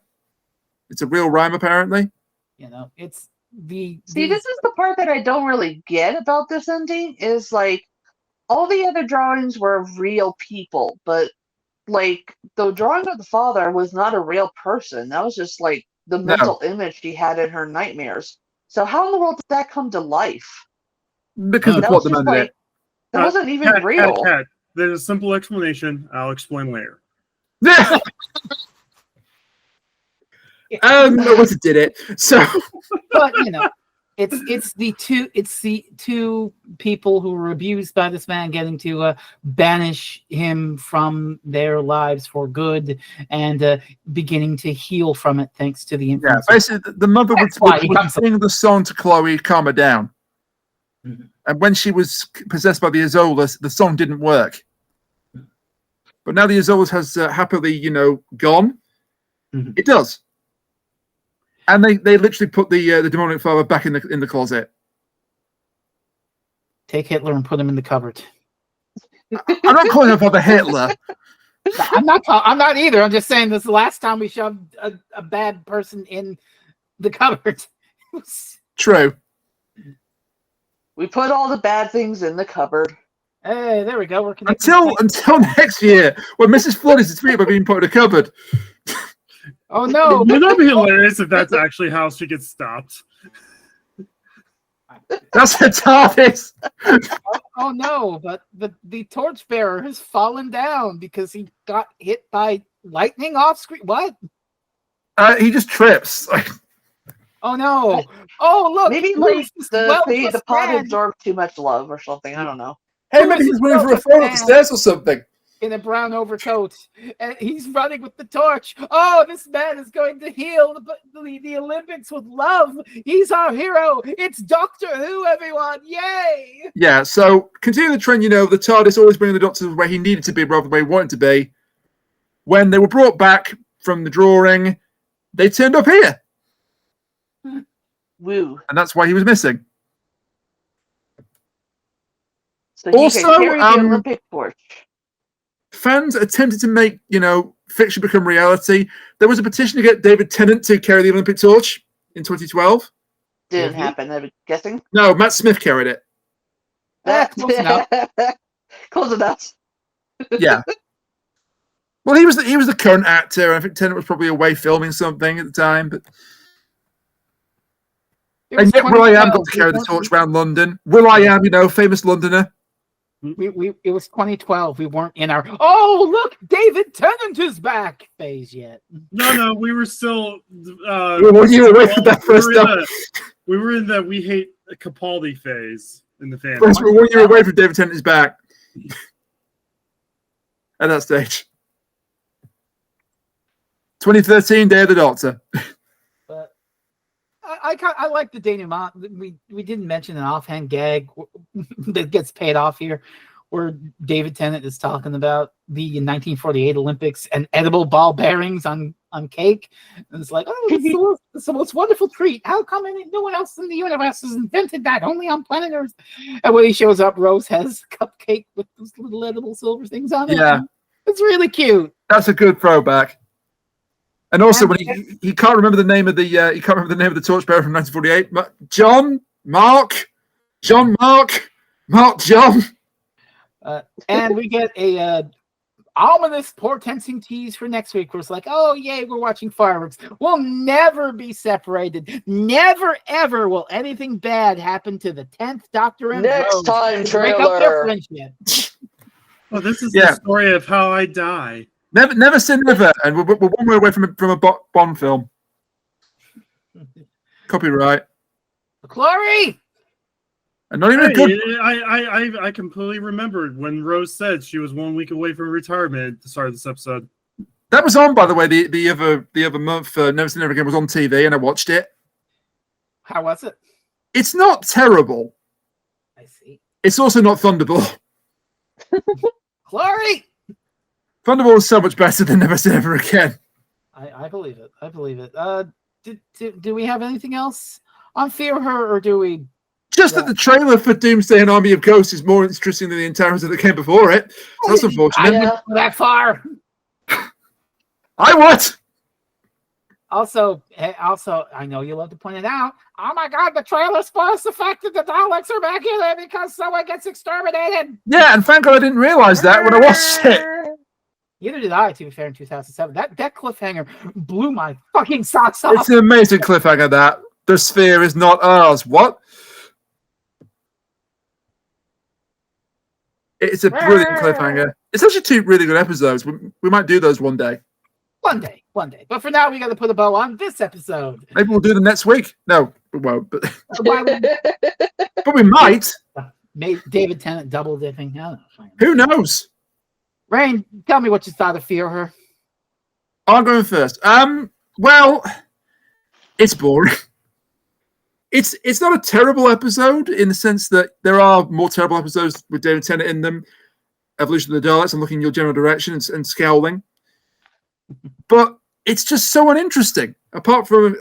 It's a real rhyme, apparently. It's See, this is the part that I don't really get about this ending. Is like all the other drawings were real people, but like the drawing of the father was not a real person. That was just like the mental image she had in her nightmares. So how in the world did that come to life? Because the plot demanded it. That wasn't even real. There's a simple explanation. I'll explain later. Once it did it. So, but it's the two people who were abused by this man getting to banish him from their lives for good and beginning to heal from it thanks to the influence. Yeah, basically, the mother would sing the song to Chloe, calm her down. Mm-hmm. And when she was possessed by the Azolas, the song didn't work. But now the Azolas has happily, gone. Mm-hmm. It does. And they literally put the demonic father back in the closet. Take Hitler and put him in the cupboard. I'm not calling her Father Hitler. I'm not either. I'm just saying this is the last time we shoved a bad person in the cupboard. True. We put all the bad things in the cupboard. Hey, there we go. Until next year, when Mrs. Flood is free by being put in a cupboard. Oh no! Wouldn't that be hilarious if that's actually how she gets stopped? That's her TARDIS. Oh no! But the torchbearer has fallen down because he got hit by lightning off screen. What? He just trips. Oh no! Oh look! Maybe like the pod absorbed too much love or something. I don't know. Hey, maybe he's waiting for a phone upstairs or something. in a brown overcoat, and he's running with the torch. Oh, this man is going to heal the Olympics with love. He's our hero. It's Doctor Who, everyone. Yay! Yeah, so continue the trend, the TARDIS always bringing the Doctor where he needed to be rather than where he wanted to be. When they were brought back from the drawing, they turned up here. Woo. And that's why he was missing. So he also, can carry the Olympic torch. Fans attempted to make, fiction become reality. There was a petition to get David Tennant to carry the Olympic torch in 2012. Didn't happen, I'm guessing. No, Matt Smith carried it. Close enough. Close enough. Yeah. Well, he was the current actor. I think Tennant was probably away filming something at the time, but. And yet, will.i.am got to carry the torch around London. will.i.am, famous Londoner. It was 2012. We weren't in our look, David Tennant is back phase yet. No, we were still. We were 1 year away from that first stuff. We were in the we hate Capaldi phase in the family. We're 1 year away from David Tennant is back. At that stage. 2013, Day of the Doctor. I like the denouement. We didn't mention an offhand gag that gets paid off here, where David Tennant is talking about the 1948 Olympics and edible ball bearings on cake, and it's like, it's the most wonderful treat. How come no one else in the universe has invented that? Only on planet Earth. And when he shows up, Rose has a cupcake with those little edible silver things on it. Yeah, it's really cute. That's a good throwback. And also, when he can't remember the name of the torchbearer from 1948, John. And we get a ominous, portending tease for next week. Where it's like, oh yay, we're watching fireworks. We'll never be separated. Never ever will anything bad happen to the 10th Doctor and next Rose time trailer. Break up their friendship. Well, this is the story of how I die. Never say never, and we're 1 way away from a Bond film. Copyright. Chloe! And not even good. I completely remembered when Rose said she was 1 week away from retirement at the start of this episode. That was on, by the way, the other month. Never Say Never Again was on TV, and I watched it. How was it? It's not terrible. I see. It's also not Thunderball. Chloe! Thunderball is so much better than Never Say Never Again. I believe it. I believe it. Do we have anything else on Fear Her, or do we? Just that the trailer for Doomsday and Army of Ghosts is more interesting than the entirety that came before it. So that's unfortunate. I didn't go that far. I would. Also, I know you love to point it out. Oh my God, the trailer spoils the fact that the Daleks are back in there because someone gets exterminated. Yeah, and thank God I didn't realize that when I watched it. Neither did I, to be fair, in 2007. That cliffhanger blew my fucking socks off. It's an amazing cliffhanger, that. The sphere is not ours. What? It's a brilliant cliffhanger. It's actually 2 really good episodes. We might do those one day. One day. But for now, we got to put a bow on this episode. Maybe we'll do them next week. No, we won't. But we might. Maybe David Tennant double dipping. Who knows? Rain, tell me what you thought of Fear Her. I'm going first. Well, it's boring. It's not a terrible episode in the sense that there are more terrible episodes with David Tennant in them. Evolution of the Daleks, I'm looking in your general direction and scowling. But it's just so uninteresting. Apart from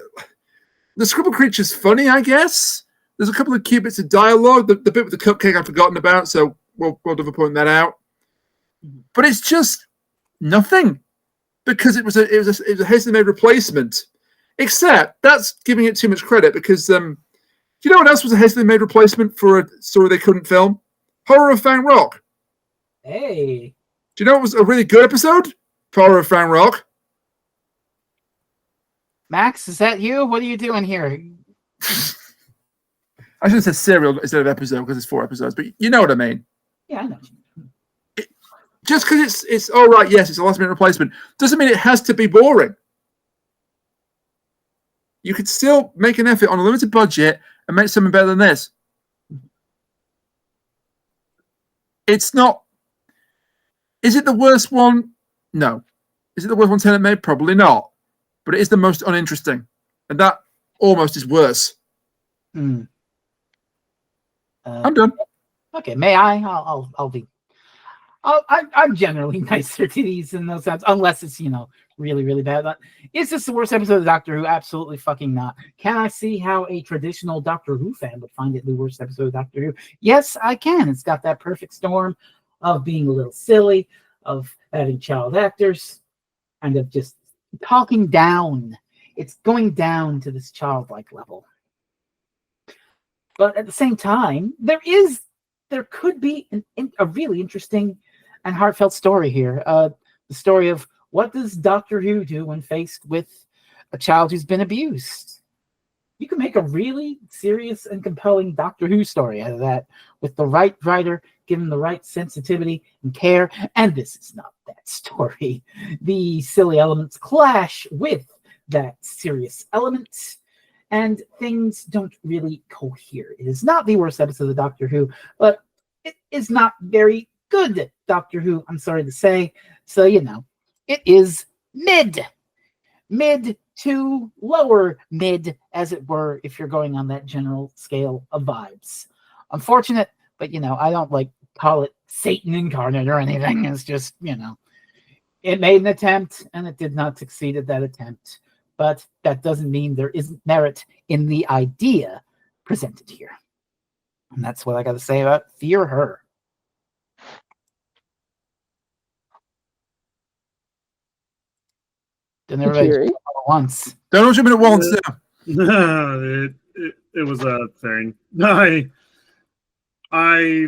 the Scribble Creature's funny, I guess. There's a couple of cute bits of dialogue. The bit with the cupcake I've forgotten about, so we'll never point that out. But it's just nothing because it was a hastily made replacement. Except that's giving it too much credit because do you know what else was a hastily made replacement for a story they couldn't film? Horror of Fang Rock. Hey. Do you know what was a really good episode? Horror of Fang Rock. Max, is that you? What are you doing here? I should have said serial instead of episode because it's 4 episodes, but you know what I mean. Yeah, I know. Just because it's all right, yes, it's a last minute replacement, doesn't mean it has to be boring. You could still make an effort on a limited budget and make something better than this. Is it the worst one? No. Is it the worst one Tennant made? Probably not. But it is the most uninteresting. And that almost is worse. I'm done. Okay, may I? I'll be. I'm generally nicer to these in those sense, unless it's really really bad. Is this the worst episode of Doctor Who? Absolutely fucking not. Can I see how a traditional Doctor Who fan would find it the worst episode of Doctor Who? Yes, I can. It's got that perfect storm of being a little silly, of having child actors, and of just talking down. It's going down to this childlike level. But at the same time, there could be a really interesting and heartfelt story here. The story of what does Doctor Who do when faced with a child who's been abused? You can make a really serious and compelling Doctor Who story out of that with the right writer, given the right sensitivity and care. And this is not that story. The silly elements clash with that serious element, and things don't really cohere. It is not the worst episode of Doctor Who, but it is not very good Doctor Who, I'm sorry to say. So, it is mid to lower mid, as it were, if you're going on that general scale of vibes. Unfortunate, but, I don't call it Satan incarnate or anything. It's just, it made an attempt and it did not succeed at that attempt. But that doesn't mean there isn't merit in the idea presented here. And that's what I got to say about Fear Her. Didn't everybody jump all at once? Don't jump in at once. It was a thing. I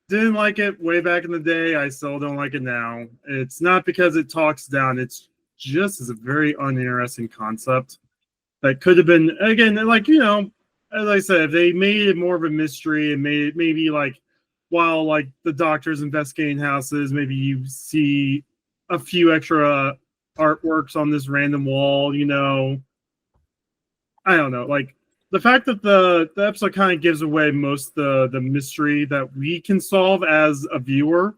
didn't like it way back in the day. I still don't like it now. It's not because it talks down. It's just as a very uninteresting concept that could have been, again, as I said, if they made it more of a mystery and made it maybe while the doctor's investigating houses, maybe you see a few extra artworks on this random wall, I don't know. The fact that the episode kind of gives away most the mystery that we can solve as a viewer.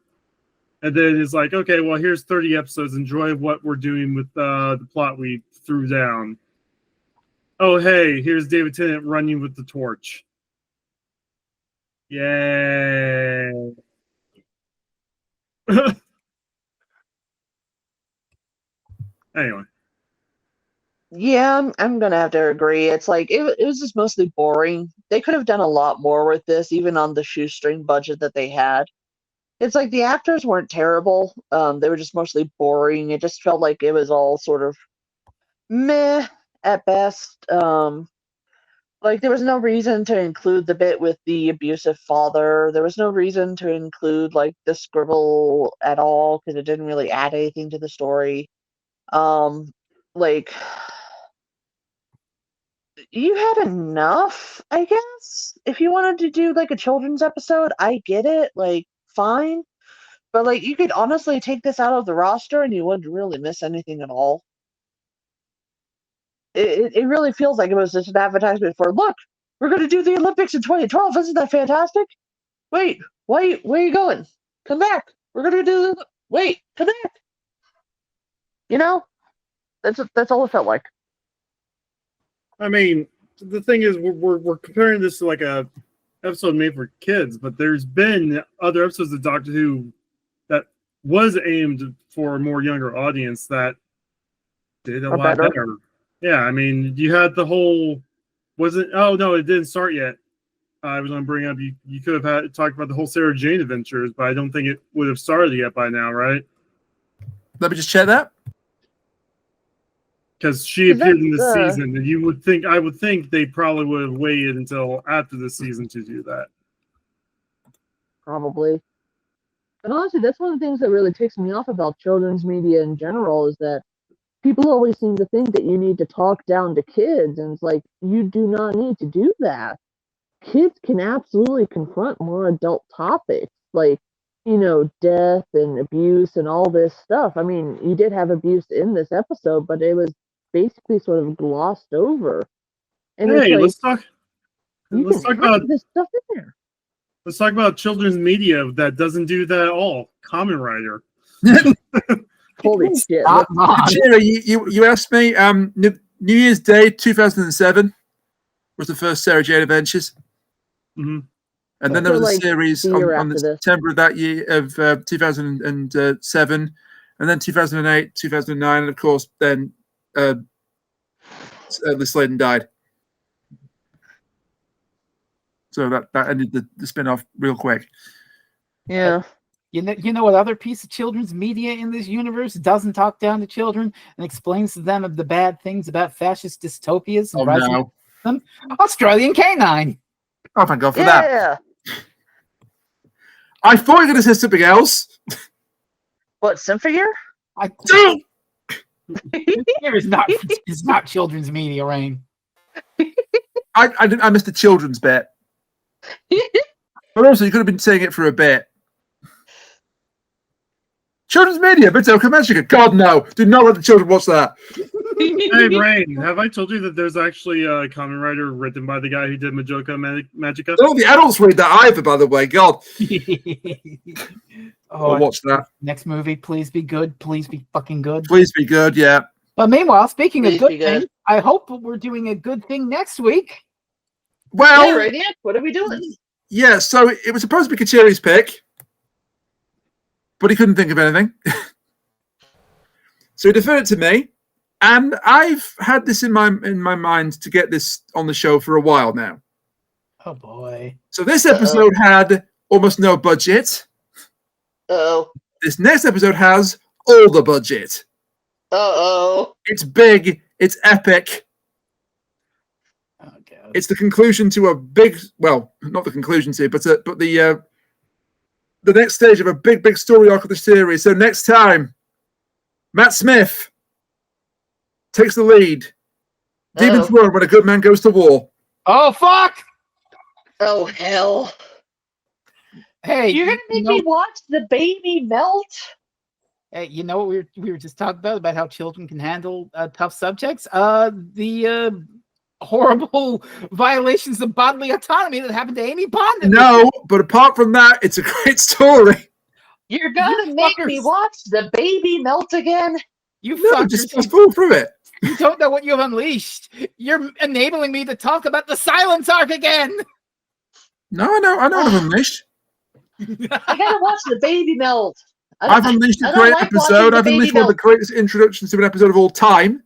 And then it's okay, well, here's 30 episodes. Enjoy what we're doing with the plot we threw down. Oh, hey, here's David Tennant running with the torch. Yay. Anyway. Yeah, I'm gonna have to agree. It's it was just mostly boring. They could have done a lot more with this, even on the shoestring budget that they had. It's the actors weren't terrible. They were just mostly boring. It just felt like it was all sort of meh at best. There was no reason to include the bit with the abusive father. There was no reason to include the scribble at all because it didn't really add anything to the story. You had enough, I guess. If you wanted to do a children's episode, I get it. Fine. But you could honestly take this out of the roster and you wouldn't really miss anything at all. It really feels like it was just an advertisement for, look, we're going to do the Olympics in 2012. Isn't that fantastic? Wait, where are you going? Come back. We're going to do wait, come back. That's all it felt like. I mean, the thing is, we're comparing this to a episode made for kids, but there's been other episodes of Doctor Who that was aimed for a more younger audience that did a lot better. Yeah, I mean, you had the whole oh no, it didn't start yet. I was going to bring up you could have talked about the whole Sarah Jane adventures, but I don't think it would have started yet by now, right? Let me just check that. Because she appeared in the season, and I would think they probably would have waited until after the season to do that. Probably. And honestly, that's one of the things that really ticks me off about children's media in general is that people always seem to think that you need to talk down to kids, and it's you do not need to do that. Kids can absolutely confront more adult topics, death and abuse and all this stuff. I mean, you did have abuse in this episode, but it was basically sort of glossed over. And hey, let's talk about this stuff in there. Let's talk about children's media that doesn't do that at all. Kamen Rider. Holy shit! Kuchiri, you asked me. New Year's Day 2007 was the first Sarah Jane Adventures. Mm-hmm. And then there was a series on the September of that year of 2007, and then 2008, 2009, and of course then Liz Sladen died. So that ended the spin-off real quick. Yeah. You know what other piece of children's media in this universe doesn't talk down to children and explains to them of the bad things about fascist dystopias and them? Australian Canine. Oh, thank God for that. I thought you were going to say something else. What, Symphogear? It's not children's media, Rain. I missed the children's bit. But also, you could have been saying it for a bit. Children's media, Bitoka Magica. God, no. Do not let the children watch that. Hey, Rain, have I told you that there's actually a Kamen Rider written by the guy who did Majoka Magica? Oh, the adults read that either, by the way. God. I'll watch that. Next movie, please be good. Please be fucking good. Please be good, yeah. But meanwhile, speaking of good things, I hope we're doing a good thing next week. Well, yeah, what are we doing? Yeah, so it was supposed to be Kuchiri's pick, but he couldn't think of anything. So he deferred it to me, and I've had this in my mind to get this on the show for a while now. Oh boy! So this episode had almost no budget. This next episode has all the budget. It's big. It's epic. Oh God! It's the conclusion to a big, well, not the conclusion to, but the next stage of a big story arc of the series. So next time, Matt Smith takes the lead. Demon Throne, when a good man goes to war. Oh fuck! Oh hell! Hey, you're gonna make me watch the baby melt? Hey, you know what we were just talking about how children can handle tough subjects? The horrible violations of bodily autonomy that happened to Amy Bond. No, but apart from that, it's a great story. You're gonna make me watch the baby melt again? Just go through it. You don't know what you've unleashed. You're enabling me to talk about the silence arc again. No, I know what I've unleashed. I gotta watch the baby melt. I've unleashed a great episode. I've unleashed one of the greatest introductions to an episode of all time.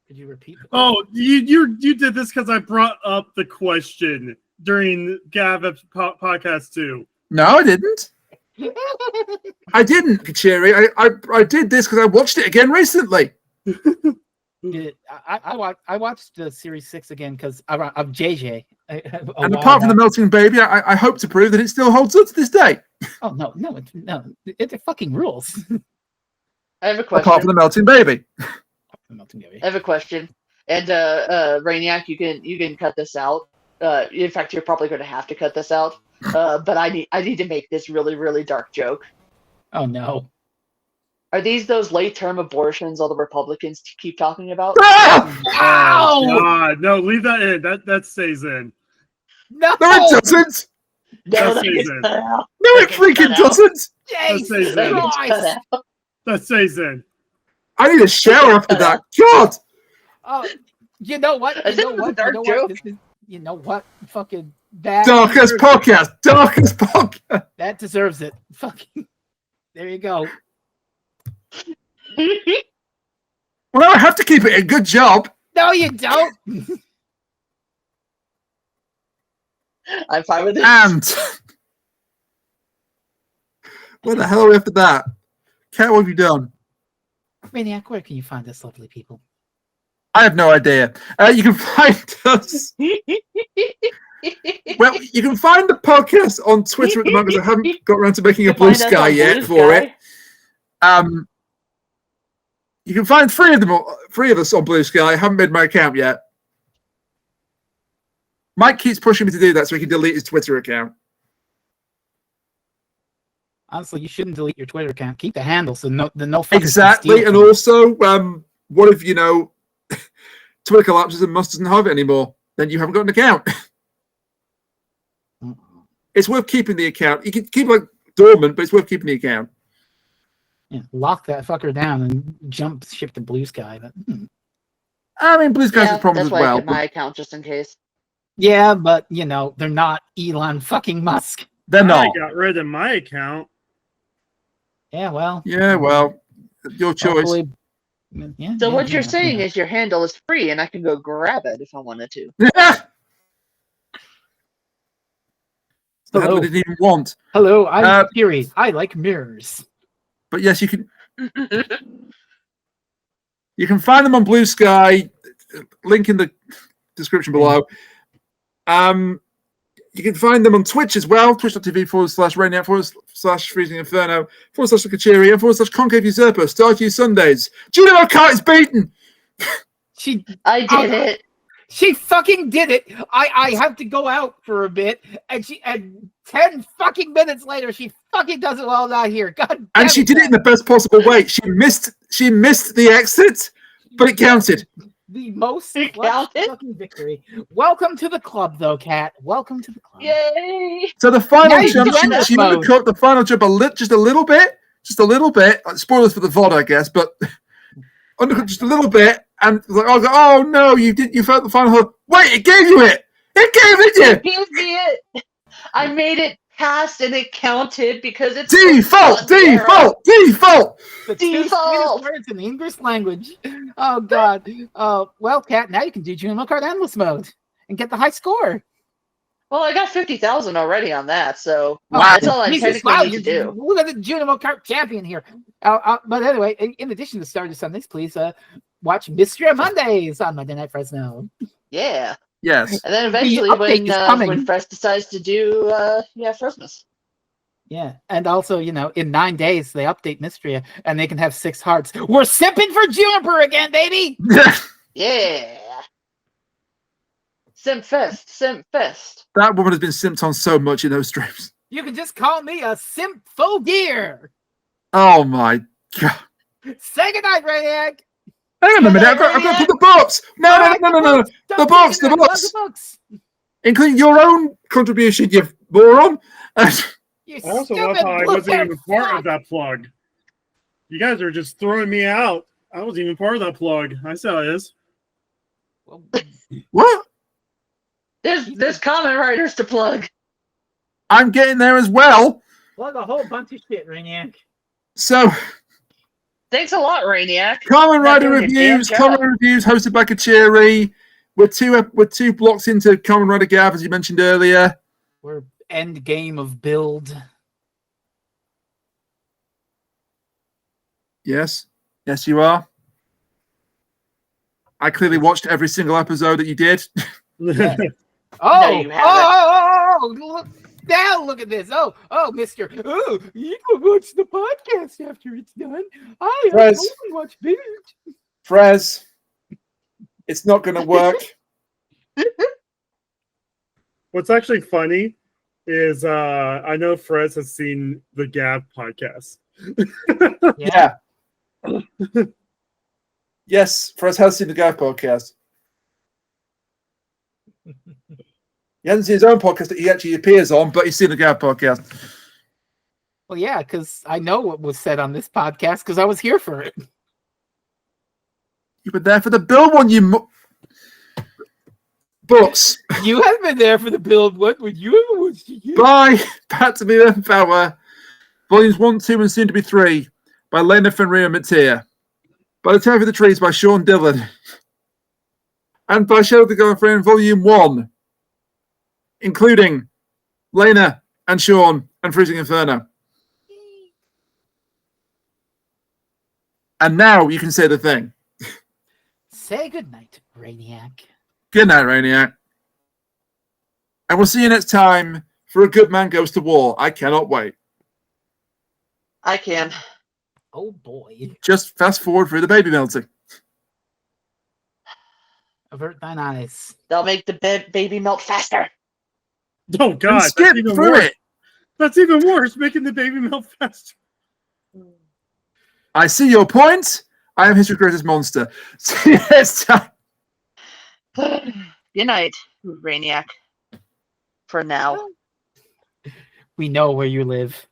Could you repeat? Oh, you did this because I brought up the question during Gav podcast 2. No, I didn't. I didn't, Kuchiri. I did this because I watched it again recently. I watched Series 6 again because of JJ. And apart from the melting baby, I hope to prove that it still holds up to this day. Oh no, it fucking rules. I have a question. Apart from the melting baby. I have a question, and Rainiac, you can cut this out. In fact, you're probably going to have to cut this out. But I need to make this really dark joke. Oh no. Are these those late-term abortions all the Republicans keep talking about? Oh, God. No, leave that in. That stays in. No, it doesn't. No, it freaking doesn't. Jesus Christ. That stays in. I need a shower after that. God. Oh, you know what? You know what? Fucking that. Darkest podcast. That deserves it. Fucking. There you go. Well, I have to keep it a good job. No, you don't. I'm fine with it. And where the hell are we after that? Kat, what have you done? Maniac, where can you find us lovely people? I have no idea. You can find us. Well, you can find the podcast on Twitter at the moment because I haven't got around to making a Blue Sky yet for it. You can find three of us on Blue Sky. I haven't made my account yet. Mike keeps pushing me to do that so he can delete his Twitter account. Honestly, you shouldn't delete your Twitter account. Keep the handle so no exactly. And also, what if Twitter collapses and Must doesn't have it anymore? Then you haven't got an account. It's worth keeping the account. You can keep it dormant, but it's worth keeping the account. lock that fucker down and jump ship to Blue Sky. But, I mean, Blue Sky's problems as well. That's why I kept my account just in case. Yeah, but they're not Elon fucking Musk. They're not. I got rid of my account. Yeah, well. Yeah, well, your choice. So what you're saying is your handle is free, and I can go grab it if I wanted to. Yeah. That's what I didn't even want. Hello, I'm Kuchiri. I like mirrors. But yes, you can. You can find them on Blue Sky. Link in the description below. You can find them on Twitch as well. Twitch.tv/Rainiac /Freezing Inferno /Kuchiri and /Concave Usurper. Stardew Sundays. Juno Kart is beaten. I did it. She fucking did it. I have to go out for a bit, and 10 fucking minutes later, she fucking does it while I'm not here. God damn. And she did it in the best possible way. She missed the exit, but it counted. The most fucking victory. Welcome to the club, though, Kat. Welcome to the club. Yay! So the final jump, she undercut the final jump just a little bit. Spoilers for the VOD, I guess, but undercut just a little bit. And like, I was like, oh no, you felt the final hook. Wait, it gave you it! It gave it you! It gave me it! I made it past and it counted because it's default! The two sweetest words in the English language. Oh god. Well, Kat, now you can do Juno Kart Endless mode and get the high score. Well, I got 50,000 already on that, so that's all I technically need to do. Look at the Juno Kart champion here. But anyway, in addition to Stardew Sundays, please watch Mystery Mondays on Monday Night Fresno. Yeah. Yes. And then eventually when Fresh decides to do Fresmas. Yeah. And also, in 9 days they update Mystery and they can have 6 hearts. We're simping for Juniper again, baby! Yeah. Simp fest. That woman has been simped on so much in those streams. You can just call me a simp full gear. Oh my god. Say goodnight, Rainiac. Hang on a minute, I've got to put the books. No. The books. Including your own contribution, you moron. I also love how I wasn't even part of that plug. You guys are just throwing me out. I wasn't even part of that plug. I see how it is. What? There's comment writers to plug. I'm getting there as well. Plug a whole bunch of shit, Rainiac. So, thanks a lot, Rainiac. Kamen Rider reviews hosted by Kuchiri. We're two blocks into Kamen Rider Gav, as you mentioned earlier. We're end game of build. Yes, you are. I clearly watched every single episode that you did. Yeah. Look at this. Mister. Oh, you can watch the podcast after it's done. I only watch binge. Frez, it's not going to work. What's actually funny is I know Frez has seen the Gab podcast. Yeah. Yes, Frez has seen the Gab podcast. He hasn't seen his own podcast that he actually appears on, but he's seen the Gab podcast. Well, yeah, because I know what was said on this podcast because I was here for it. You were there for the build one, books. You have been there for the build one. Would you ever watch it? Bye. Back to the 11th hour. Volumes 1, 2, and soon to be 3 by Lena Fenrir Mattia. By the Time for the Trees by Sean Dillon. And by Shadow the Girlfriend, Volume 1. Including Lena and Sean and Freezing Inferno. And now you can say the thing. Say goodnight, Rainiac. Good night, Rainiac. And we'll see you next time for A Good Man Goes to War. I cannot wait. I can. Oh boy. Just fast forward through the baby melting. Avert thine eyes. They'll make the baby melt faster. Oh God, skip through it. That's even worse, making the baby melt faster. I see your point. I am history's greatest monster. See you next time. Good night, Rainiac. For now. We know where you live.